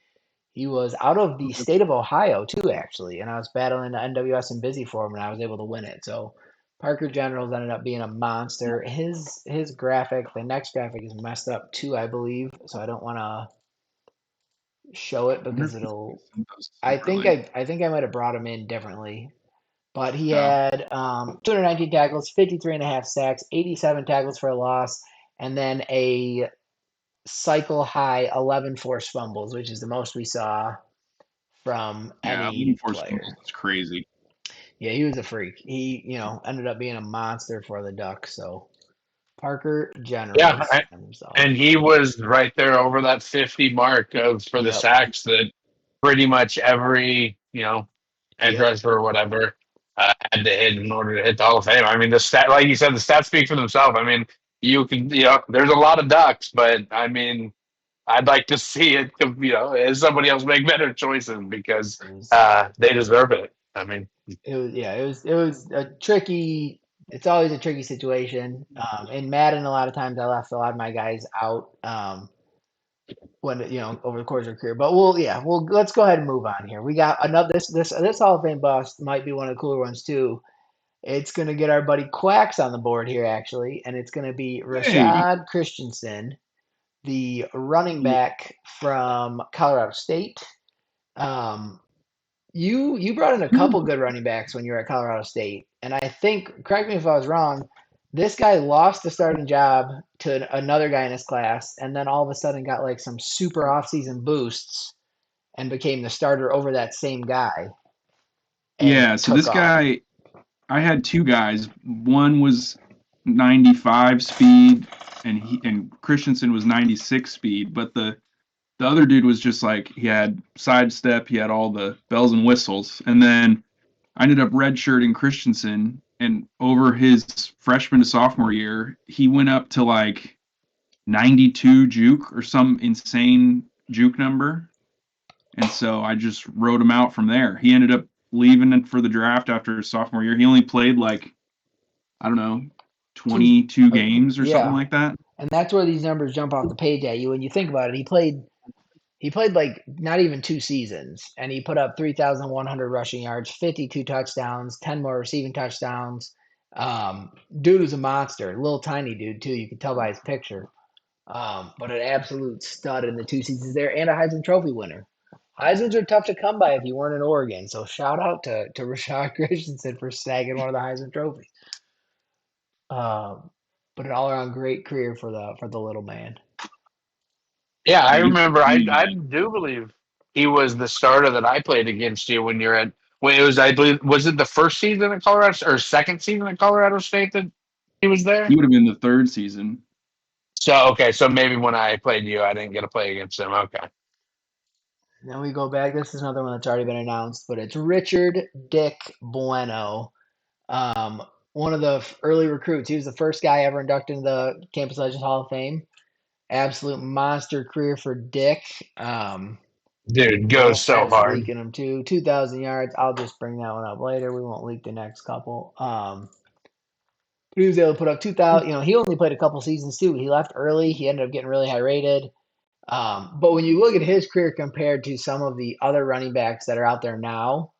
He was out of the state of Ohio too, actually, and I was battling the NWS and busy for him, and I was able to win it. So Parker Generals ended up being a monster. His graphic, the next graphic is messed up too, I believe. So I don't want to show it I wonder because if he's it'll. sent those I think separately. I might have brought him in differently, but he Oh, had 219 tackles, 53 and a half sacks, 87 tackles for a loss, and then a cycle high 11 forced fumbles, which is the most we saw from yeah, 11 any forced fumbles. player. That's crazy. Yeah, he was a freak. He, ended up being a monster for the Ducks. So Parker Yeah, Generals and himself. and he was right there over that 50 mark of for the Yep. sacks that pretty much every edge Yep. rusher or whatever had to hit in order to hit the Hall of Fame. I mean, the stat, like you said, the stats speak for themselves. I mean, you can there's a lot of ducks, but I mean, I'd like to see it, as somebody else make better choices because It was they deserve it. I mean, it was a tricky. It's always a tricky situation. In Madden, a lot of times I left a lot of my guys out. When over the course of their career. But let's go ahead and move on here. We got another this Hall of Fame bust might be one of the cooler ones too. It's gonna get our buddy Quacks on the board here actually, and it's gonna be Hey, Rashad Christensen, the running back from Colorado State. Um, You brought in a couple good running backs when you were at Colorado State, and I think, correct me if I was wrong, this guy lost the starting job to another guy in his class, and then all of a sudden got like some super offseason boosts and became the starter over that same guy and Yeah, so took this off. guy, I had two guys. One was 95 speed, and Christensen was 96 speed. But the other dude was just like he had sidestep, he had all the bells and whistles, and then I ended up redshirting Christensen, and over his freshman to sophomore year, he went up to like 92 juke or some insane juke number. And so I just wrote him out from there. He ended up leaving it for the draft after his sophomore year. He only played like, I don't know, Two, 22 like, games or something yeah, like that. and that's where these numbers jump off the page at you when you think about it. He played like not even 2 seasons, and he put up 3,100 rushing yards, 52 touchdowns, 10 more receiving touchdowns. Dude was a monster, little tiny dude too. You could tell by his picture. But an absolute stud in the 2 seasons there, and a Heisman Trophy winner. Heisman's are tough to come by if you weren't in Oregon. So shout out to Rashad Christensen for snagging one of the Heisman trophies. Um, but an all around great career for the little man. Yeah, I Yeah, he's remember. I crazy. do believe he was the starter that I played against you when you're at when it was. I believe was it the first season at Colorado or second season at Colorado State that he was He there? would have been the third season. So okay, so maybe when I played you, I didn't get to play against him. Okay, Then we go back. This is another one that's already been announced, but it's Richard Dick Bueno. Um, One of the early recruits. He was the first guy ever inducted into the Campus Legends Hall of Fame. Absolute monster career for Dick. dude, I goes know so Pat's hard. leaking them too. 2,000 yards. I'll just bring that one up later. We won't leak the next couple. But he was able to put up 2,000. He only played a couple seasons too. He left early. He ended up getting really high rated. But when you look at his career compared to some of the other running backs that are out there now,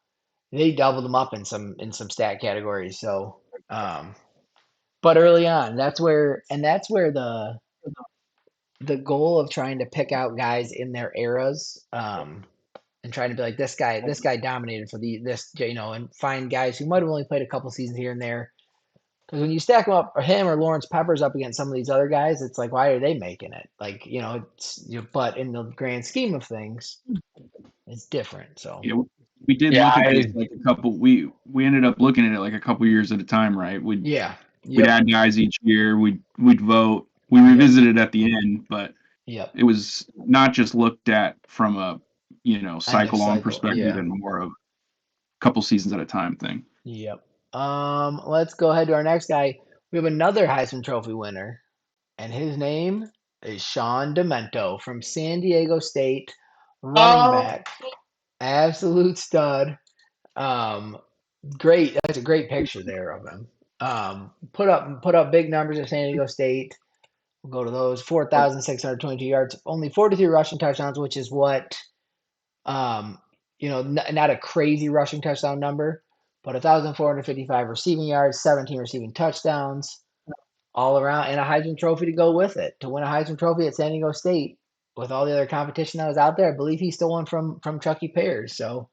they doubled him up in some stat categories. So, but early on, that's where the goal of trying to pick out guys in their eras, and trying to be like this guy dominated for and find guys who might have only played a couple seasons here and there. Because when you stack him up, or him or Lawrence Peppers up against some of these other guys, it's like, why are they making it? Like, but in the grand scheme of things, it's different. So, You know, we did Yeah, look at this I like a couple. We ended up looking at it like a couple years at a time, right? yeah, We'd yep, add guys each year. We'd vote. We yep, revisited at the end, but yep. it was not just looked at from a End of cycle long cycle. perspective Yeah, and more of a couple seasons at a time thing. yep. Let's go ahead to our next guy. We have another Heisman Trophy winner, and his name is Sean Demento from San Diego State, running oh back, absolute stud. Um, Great. That's a great picture there of him. Put up big numbers at San Diego State. We'll go to those 4,622 yards, only 43 rushing touchdowns, which is what um, not a crazy rushing touchdown number, but 1,455 receiving yards, 17 receiving touchdowns, all around, and a Heisman Trophy to go with it. To win a Heisman Trophy at San Diego State with all the other competition that was out there, I believe he stole one from Chucky Pears. So,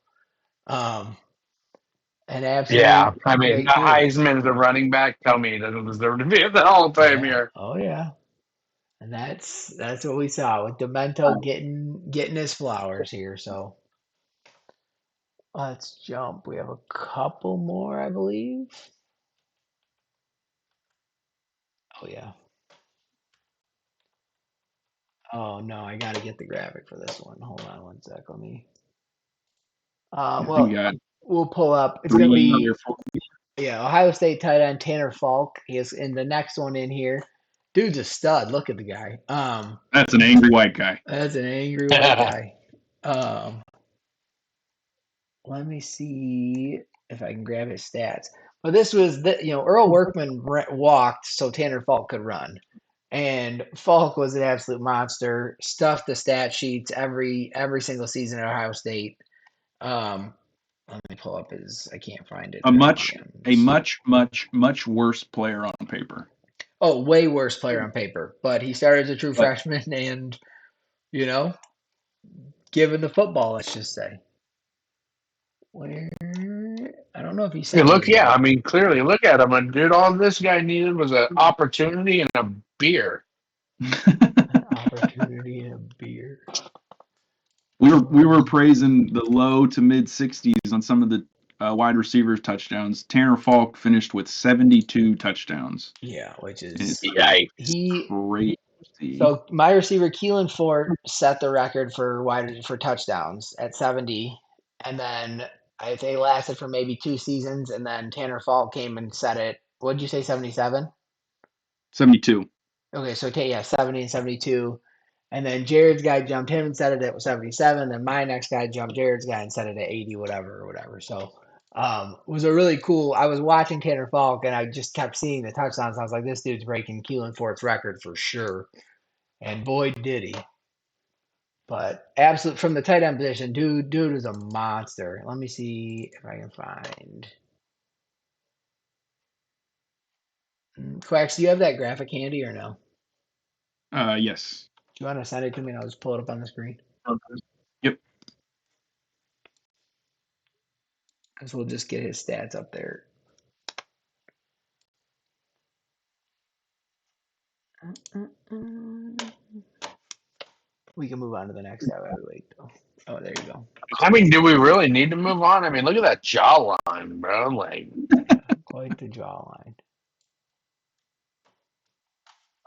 um, an yeah. absolute I mean, great a career. Heisman's a running back. Tell me he doesn't deserve to be at the Hall of Fame Yeah. here. Oh yeah. And that's what we saw with Demento getting his flowers here. So let's jump. We have a couple more, I believe. Oh yeah. Oh no, I gotta get the graphic for this one. Hold on one sec. Let me. I think you Well, got we'll pull up. It's gonna three or be four. yeah, Ohio State tight end Tanner Falk. He is in the next one in here. Dude's a stud. Look at the guy. That's an angry white guy. That's an angry white guy. Um, Let me see if I can grab his stats. But this was Earl Workman walked so Tanner Falk could run, and Falk was an absolute monster. Stuffed the stat sheets every single season at Ohio State. Um, Let me pull up his. I can't find it A here. much Hold on. a much much much worse player on paper. Oh, way worse player on paper, but he started as a true But freshman, and you know, given the football, let's just say. Where I don't know if he You sent look, me yeah, any I mean, clearly, look at him, and dude, all this guy needed was an opportunity and a beer. opportunity in a beer. We were praising the low to mid 60s on some of the wide receivers touchdowns. Tanner Falk finished with 72 touchdowns. Yeah, which It's is Yikes. he. crazy. So my receiver Keelan Fort set the record for touchdowns at 70, and then they lasted for maybe 2 seasons, and then Tanner Falk came and set it. What did you say, 77? 72. Okay, so yeah, 70 and 72. And then Jared's guy jumped him and set it at 77. Then my next guy jumped Jared's guy and set it at 80, whatever, or whatever. So it was a really cool. I was watching Tanner Falk and I just kept seeing the touchdowns. I was like, this dude's breaking Keelan Fort's record for sure. And boy, did he. But absolute from the tight end position, dude is a monster. Let me see if I can find. Quacks, do you have that graphic handy or no? Yes. Do you want to send it to me and I'll just pull it up on the screen? Yep. Because we'll just get his stats up there. We can move on to the next guy. Wait, though. Oh, there you go. I mean, do we really need to move on? I mean, look at that jawline, bro. Like, Yeah, quite the jawline.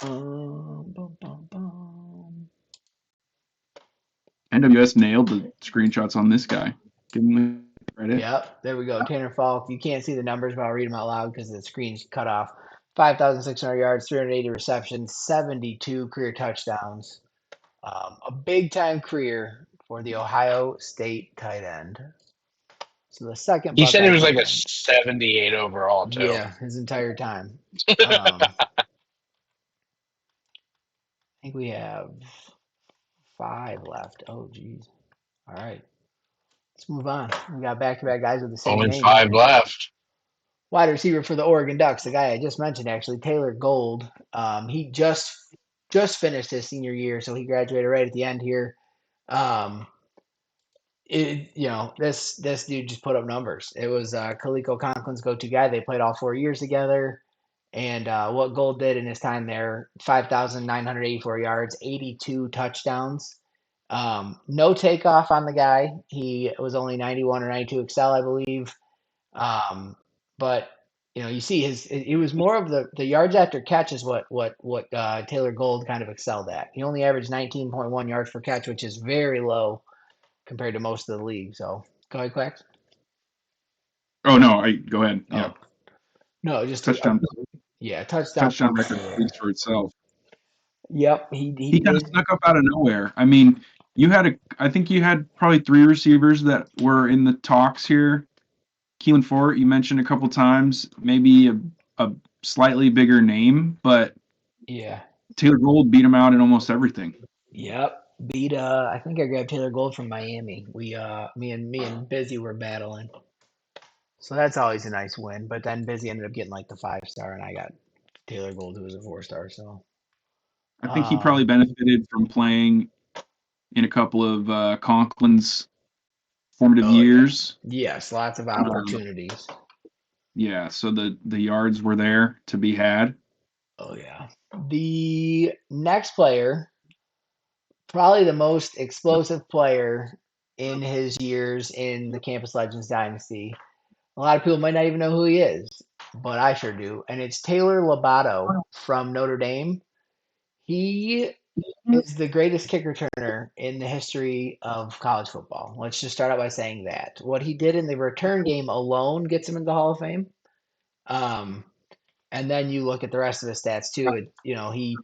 Bum, bum, bum. NWS nailed the screenshots on this guy. Give him credit. Yep, there we go. Tanner Falk. You can't see the numbers, but I'll read them out loud because the screen's cut off. 5,600 yards, 380 receptions, 72 career touchdowns. A big time career for the Ohio State tight end. So the second he said he Buckeye was like tight a end. 78 overall, too. Yeah, his entire time. I think we have 5 left. Oh, geez. All right. Let's move on. We got back-to-back guys with the same Only name 5 here. left. Wide receiver for the Oregon Ducks, the guy I just mentioned, actually, Taylor Gold. He just finished his senior year, so he graduated right at the end here. This dude just put up numbers. It was Kaliko Conklin's go-to guy. They played all 4 years together. And what Gold did in his time there, 5,984 yards, 82 touchdowns. No takeoff on the guy. He was only 91 or 92 Excel, I believe. But you see it was more of the yards after catch is what Taylor Gold kind of excelled at. He only averaged 19.1 yards per catch, which is very low compared to most of the league. So go ahead, Quacks. Oh no, go ahead. Yeah. Oh no, just Touchdown touchdown touchdown record there. speaks for itself. Yep, he He kind of did. snuck up out of nowhere. I mean, I think you had probably 3 receivers that were in the talks here. Keelan Fort, you mentioned a couple times, maybe a slightly bigger name, but Yeah. Taylor Gold beat him out in almost everything. Yep. Beat I think I grabbed Taylor Gold from Miami. We me and Busy were battling. So that's always a nice win. But then Busy ended up getting like the 5-star and I got Taylor Gold who was a 4-star. So I think he probably benefited from playing in a couple of Conklin's formative oh yeah. years. Yes, lots of Um, opportunities. yeah, so the yards were there to be had. Oh yeah. The next player, probably the most explosive player in his years in the Campus Legends dynasty. A lot of people might not even know who he is, but I sure do. And it's Taylor Lobato from Notre Dame. He is the greatest kick returner in the history of college football. Let's just start out by saying that. What he did in the return game alone gets him into the Hall of Fame. Um, and then you look at the rest of his stats too. He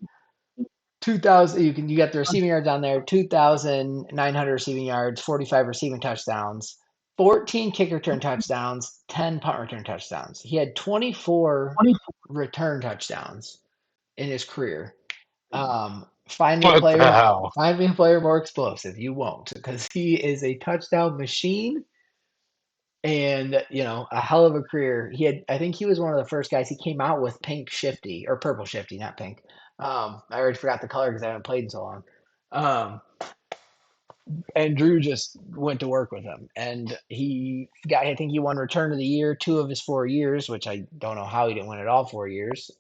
2,000. You got the receiving yards on there. 2,900 receiving yards, 45 receiving touchdowns, 14 kick return touchdowns, 10 punt return touchdowns. He had 24 return touchdowns in his career. Find me a What the player. hell? Find me a player more explosive. You won't, because he is a touchdown machine and a hell of a career. I think he was one of the first guys. He came out with pink shifty or purple shifty, not pink. I already forgot the color because I haven't played in so long. Um, and Drew just went to work with him, and I think he won Return of the Year 2 of his 4 years, which I don't know how he didn't win it all 4 years.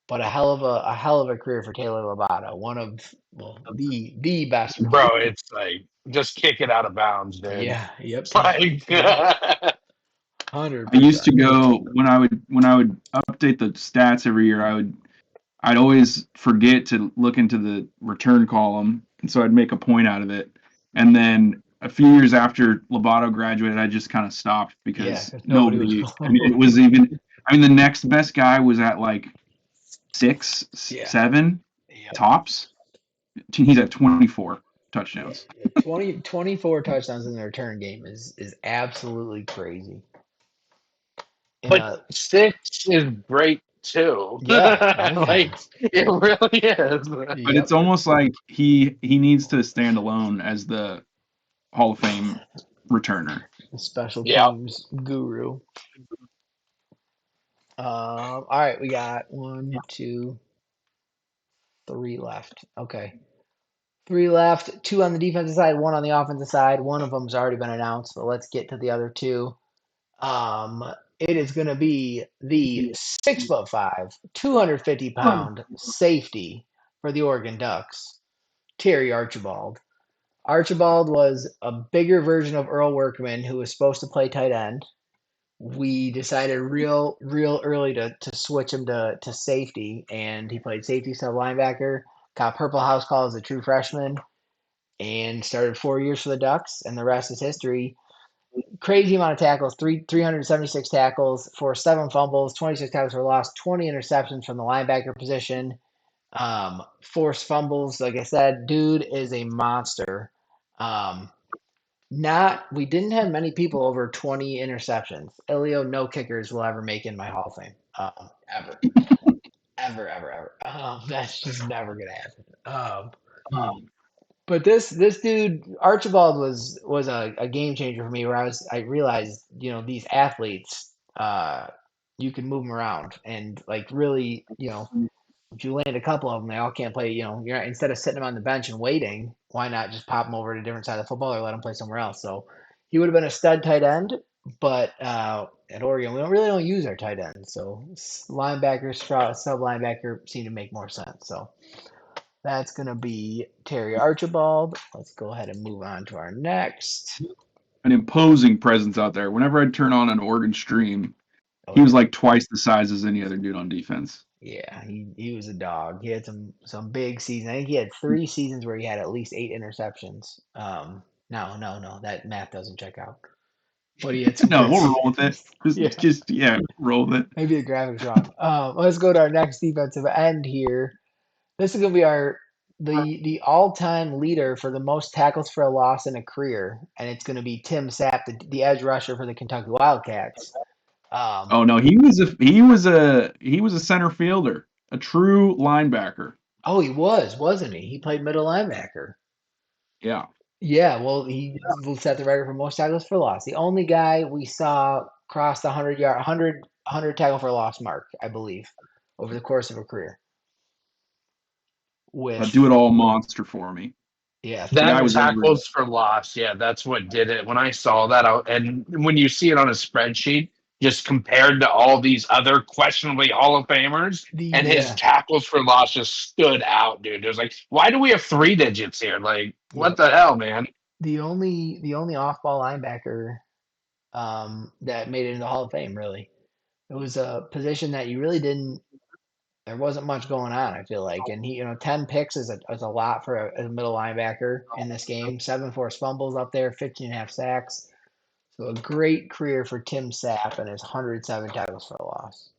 But a hell of a career for Taylor Lovato, one of the best Bro, returners. it's like just kick it out of bounds, dude. Yeah, yep, Like, yep, 100 I used to percent. go when I would update the stats every year. I'd always forget to look into the return column, and so I'd make a point out of it. And then a few years after Lobato graduated, I just kind of stopped Yeah, because because nobody was. nobody. I mean, it was even. I mean, the next best guy was at like six, Yeah, seven yep. tops. He's at 24 touchdowns. Yeah, 24 touchdowns in the return game is absolutely crazy. In but a 6 is great too. Yeah, oh yeah, Like, it really is. But it's yep. almost like he needs to stand alone as the Hall of Fame returner. Special Yeah. teams guru. All right, we got one, two, three left. Okay, three left. Two on the defensive side, one on the offensive side. One of them's already been announced, but let's get to the other two. It is going to be the 6'5", 250-pound safety for the Oregon Ducks, Terry Archibald. Archibald was a bigger version of Earl Workman, who was supposed to play tight end. We decided real early to switch him to safety, and he played safety sub linebacker. Got Purple House call as a true freshman, and started 4 years for the Ducks, and the rest is history. Crazy amount of tackles, 376 tackles for 7 fumbles, 26 tackles for loss, 20 interceptions from the linebacker position, forced fumbles. Like I said, dude is a monster. Um, not we didn't have many people over 20 interceptions. Elio, no kickers will ever make in my Hall of Fame. Ever, ever. That's just never gonna happen. But this dude Archibald was a game changer for me. Where I realized these athletes, you can move them around and like really if you land a couple of them, they all can't play. You're not, instead of sitting them on the bench and waiting, why not just pop them over to a different side of the football or let them play somewhere else? So he would have been a stud tight end, but at Oregon we don't use our tight ends, so linebackers, sub linebacker seem to make more sense. So that's gonna be Terry Archibald. Let's go ahead and move on to our next. An imposing presence out there. Whenever I'd turn on an Oregon stream, Oh he was yeah. like twice the size as any other dude on defense. Yeah, he was a dog. He had some big seasons. I think he had 3 seasons where he had at least 8 interceptions. No, that math doesn't check out. But he had some No, good. we'll roll with it. Yeah, Just yeah, roll with it. maybe the graphics wrong. Let's go to our next defensive end here. This is gonna be the all-time leader for the most tackles for a loss in a career, and it's gonna be Tim Sapp, the edge rusher for the Kentucky Wildcats. Um, Oh no, he was a center fielder, a true linebacker. oh, he wasn't he? He played middle linebacker. Yeah. Yeah, well, he set the record for most tackles for loss. The only guy we saw cross the 100-yard, 100 tackle for loss mark, I believe, over the course of a career. A do With it all monster for me. yeah, The guy That was 300. everywhere. tackles for loss, yeah, that's what did it. When I saw that, and when you see it on a spreadsheet, just compared to all these other questionably Hall of Famers, The and his yeah, tackles for loss just stood out, dude. It was like, why do we have 3 digits here? Like, what yep. the hell, man? The only off-ball linebacker that made it into the Hall of Fame. Really, it was a position that you really didn't. There wasn't much going on. I feel like, and 10 picks is a lot for a middle linebacker in this game. 7 forced fumbles up there, 15.5 sacks. So a great career for Tim Sapp and his 107 tackles for a loss.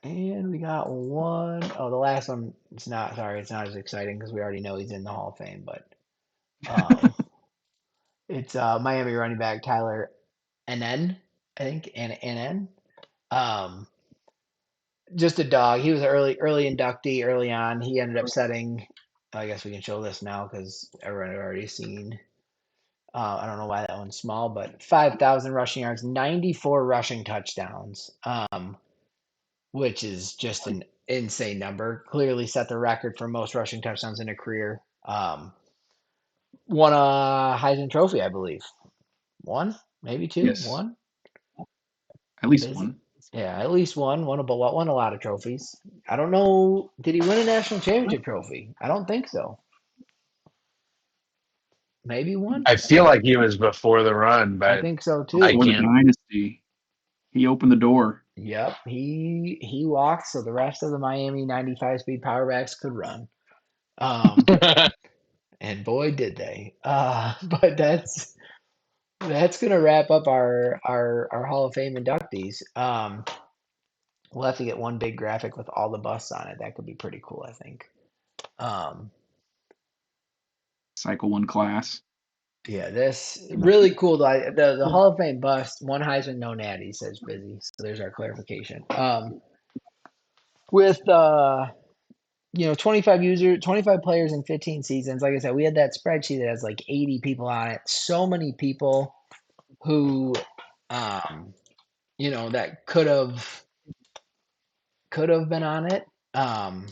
And we got one. Oh, the last one. It's not. Sorry, it's not as exciting because we already know he's in the Hall of Fame. But um, it's Miami running back Tyler Nn, I think, Nn. Um, just a dog. He was an early inductee early on. He ended up setting. I guess we can show this now because everyone had already seen. I don't know why that one's small, but 5,000 rushing yards, 94 rushing touchdowns, which is just an insane number. Clearly set the record for most rushing touchdowns in a career. Won a Heisman Trophy, I believe. One, maybe two, Yes, one. at least Busy. one. Yeah, at least one. Won a lot of trophies. I don't know. Did he win a national championship trophy? I don't think so. Maybe one. I feel like he was before the run, I but think so I too. For the can't. dynasty, he opened the door. Yep, he walked so the rest of the Miami 95 speed powerbacks could run. Um, and boy did they. But that's gonna wrap up our Hall of Fame inductees. We'll have to get one big graphic with all the busts on it. That could be pretty cool, I think. Um, Cycle one class. yeah, this really cool. The Hall of Fame bust, one Heisman, no natty, says Busy. So there's our clarification. With 25 players in 15 seasons. Like I said, we had that spreadsheet that has like 80 people on it. So many people who, um, that could have been on it. Um,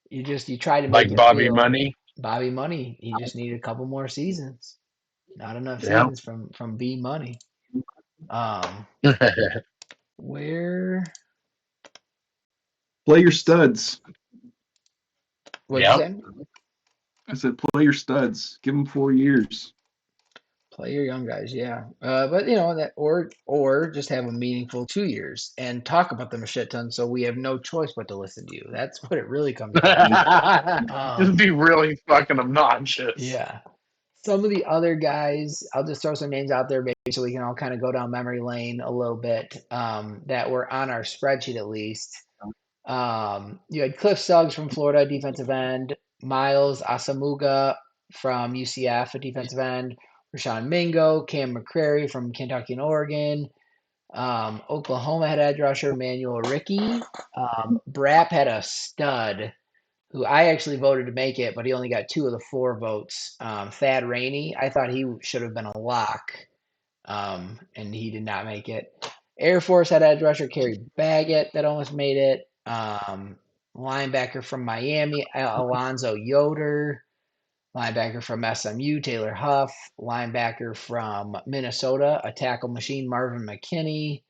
you try to make Like it Bobby feel Money. Bobby Money. He just needed a couple more seasons. Not enough Yeah. seasons from B Money. Um, where Play your studs. what'd you Yep. say? I said, play your studs. Give them 4 years. Play your young guys, yeah. But that or just have a meaningful 2 years and talk about them a shit ton, so we have no choice but to listen to you. That's what it really comes down to. Just Um, be really fucking obnoxious. yeah. Some of the other guys, I'll just throw some names out there, maybe, so we can all kind of go down memory lane a little bit. That were on our spreadsheet at least. You had Cliff Suggs from Florida, defensive end. Miles Asamuga from UCF, a defensive end. Rashawn Mingo, Cam McCrary from Kentucky and Oregon. Oklahoma had edge rusher Manuel Ricky. Brapp had a stud who I actually voted to make it, but he only got 2 of the 4 votes. Thad Rainey, I thought he should have been a lock, and he did not make it. Air Force had edge rusher Kerry Baggett that almost made it. Linebacker from Miami, Alonzo Yoder. Linebacker from SMU, Taylor Huff. Linebacker from Minnesota, a tackle machine, Marvin McKinney.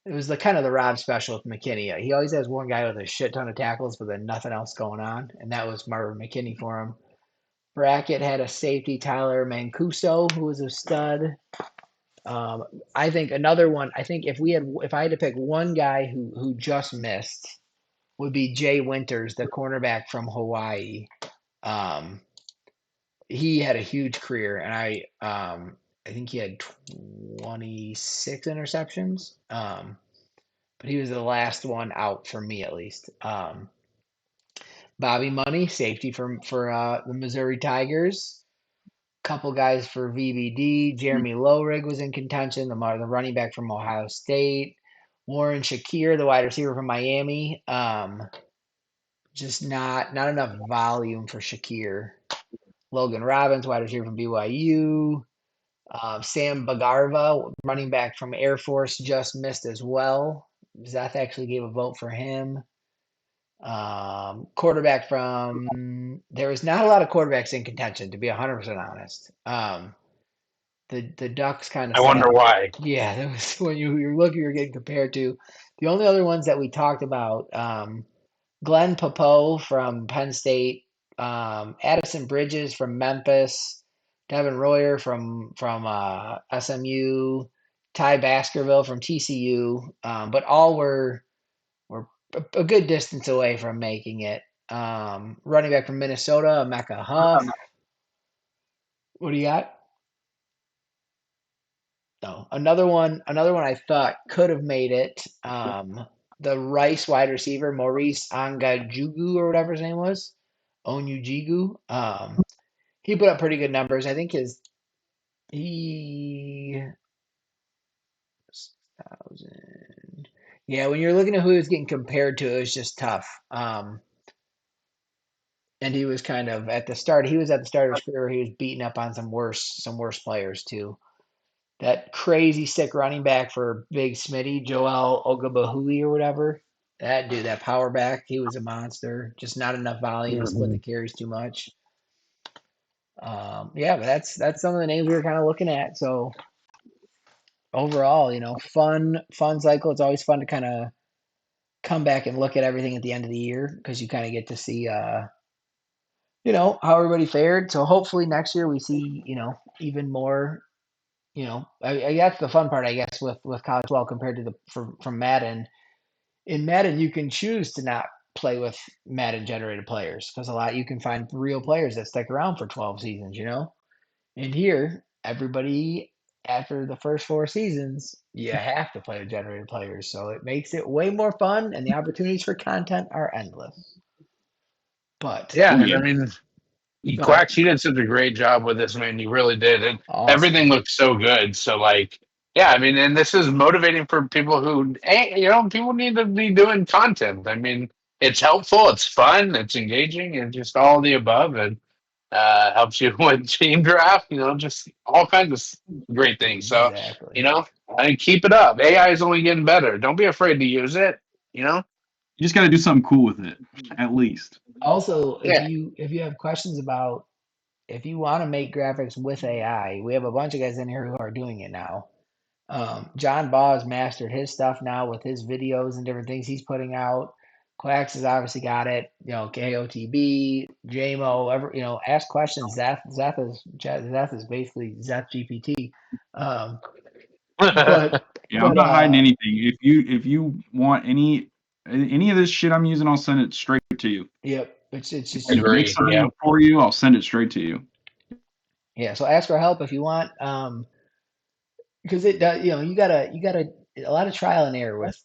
It was the kind of the Rob special with McKinney. He always has one guy with a shit ton of tackles, but then nothing else going on, and that was Marvin McKinney for him. Brackett had a safety, Tyler Mancuso, who was a stud. Um, I think another one. I think if I had to pick one guy who just missed, would be Jay Winters, the cornerback from Hawaii. Um, he had a huge career, and I think he had 26 interceptions. But he was the last one out for me at least. Bobby Money, safety for the Missouri Tigers. Couple guys for VBD. Jeremy Lowrig was in contention, the running back from Ohio State. Warren Shakir, the wide receiver from Miami. Just not enough volume for Shakir. Logan Robbins, wide receiver from BYU. Sam Bagarva, running back from Air Force, just missed as well. Zeth actually gave a vote for him. Quarterback from there was not a lot of quarterbacks in contention, to be 100% honest. The Ducks kind of I wonder sat. why. Yeah, that was when you're looking, you're getting compared to. The only other ones that we talked about, Glenn Popo from Penn State, Addison Bridges from Memphis, Devin Royer from SMU, Ty Baskerville from TCU, but all were a good distance away from making it. Running back from Minnesota, Mecca Huff. What do you got? No, another one I thought could have made it. The Rice wide receiver Maurice Angajugu or whatever his name was, Onyujigu. He put up pretty good numbers. I think he 1,000. Yeah, when you're looking at who he was getting compared to, it was just tough. And he was kind of at the start. He was at the start of his career. He was beating up on some worse players too. That crazy sick running back for Big Smitty, Joel Ogabahui or whatever. That dude, that power back, he was a monster. Just not enough volume. Split the Mhm. carries too much. Yeah, but that's some of the names we were kind of looking at. So overall, fun cycle. It's always fun to kind of come back and look at everything at the end of the year because you kind of get to see, how everybody fared. So hopefully next year we see, even more. That's the fun part, I guess, with college football compared to from Madden. In Madden, you can choose to not play with Madden generated players because you can find real players that stick around for 12 seasons. And here, everybody after the first 4 seasons, you have to play with generated players. So it makes it way more fun, and the opportunities for content are endless. But Yeah, Oh and yeah. I mean, go ahead. Quacks, you did such a great job with this, man. You really did. And Awesome. everything looked so good. So, like, yeah, I mean, and this is motivating for people who, people need to be doing content. I mean, it's helpful, it's fun, it's engaging, and just all the above. And helps you with team draft, just all kinds of great things. So, Exactly. you know, I mean, keep it up. AI is only getting better. Don't be afraid to use it, you know? You just got to do something cool with it, at least. Also, if Yeah. you have questions about if you want to make graphics with AI, we have a bunch of guys in here who are doing it now. John Baugh has mastered his stuff now with his videos and different things he's putting out. Quax has obviously got it. KOTB, JMO, ask questions. Zeth is basically Zeth GPT. Um, but Yeah, I'm but not hiding anything. If you want any of this shit I'm using, I'll send it straight to you. yep, it's If just you make Agree. something Yeah. up for you, I'll send it straight to you. yeah. So ask for help if you want. Because it does, you gotta a lot of trial and error with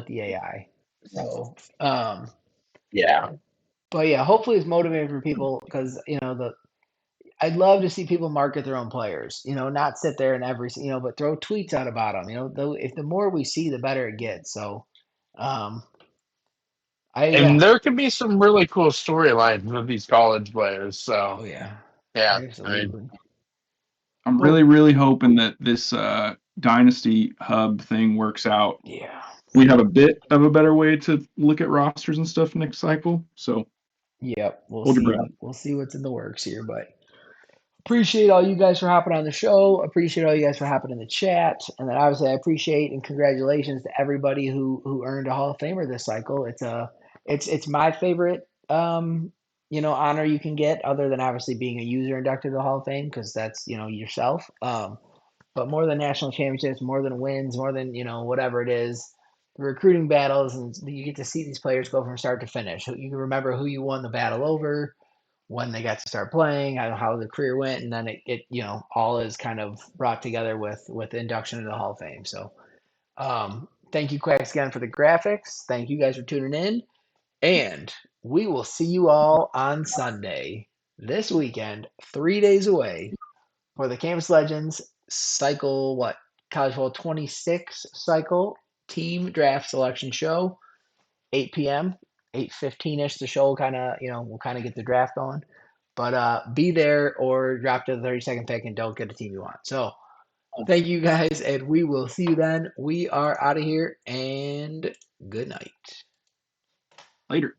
the AI. So Yeah. but yeah, hopefully it's motivating for people because the I'd love to see people market their own players. Not sit there and but throw tweets out about them. Though if the more we see, the better it gets. So, um, And yeah, there can be some really cool storylines with these college players. So, oh yeah, yeah. I mean, absolutely. I'm Well, really, really hoping that this Dynasty Hub thing works out. yeah, We have a bit of a better way to look at rosters and stuff next cycle. So yep. We'll hold your breath. see. We'll see what's in the works here, but appreciate all you guys for hopping on the show. Appreciate all you guys for hopping in the chat, and then obviously I appreciate and congratulations to everybody who earned a Hall of Famer this cycle. It's my favorite honor you can get, other than obviously being a user inducted to the Hall of Fame because that's yourself. But more than national championships, more than wins, more than whatever it is, the recruiting battles, and you get to see these players go from start to finish. You can remember who you won the battle over, when they got to start playing, how the career went, and then it all is kind of brought together with induction into the Hall of Fame. So thank you, Quacks, again for the graphics. Thank you guys for tuning in, and we will see you all on Sunday this weekend, 3 days away for the Campus Legends cycle. What college football 26 cycle team draft selection show, 8 p.m. 8:15 ish. The show will we'll kind of get the draft going. But be there or drop to the 32nd pick and don't get the team you want. So thank you guys, and we will see you then. We are out of here, and good night. Later.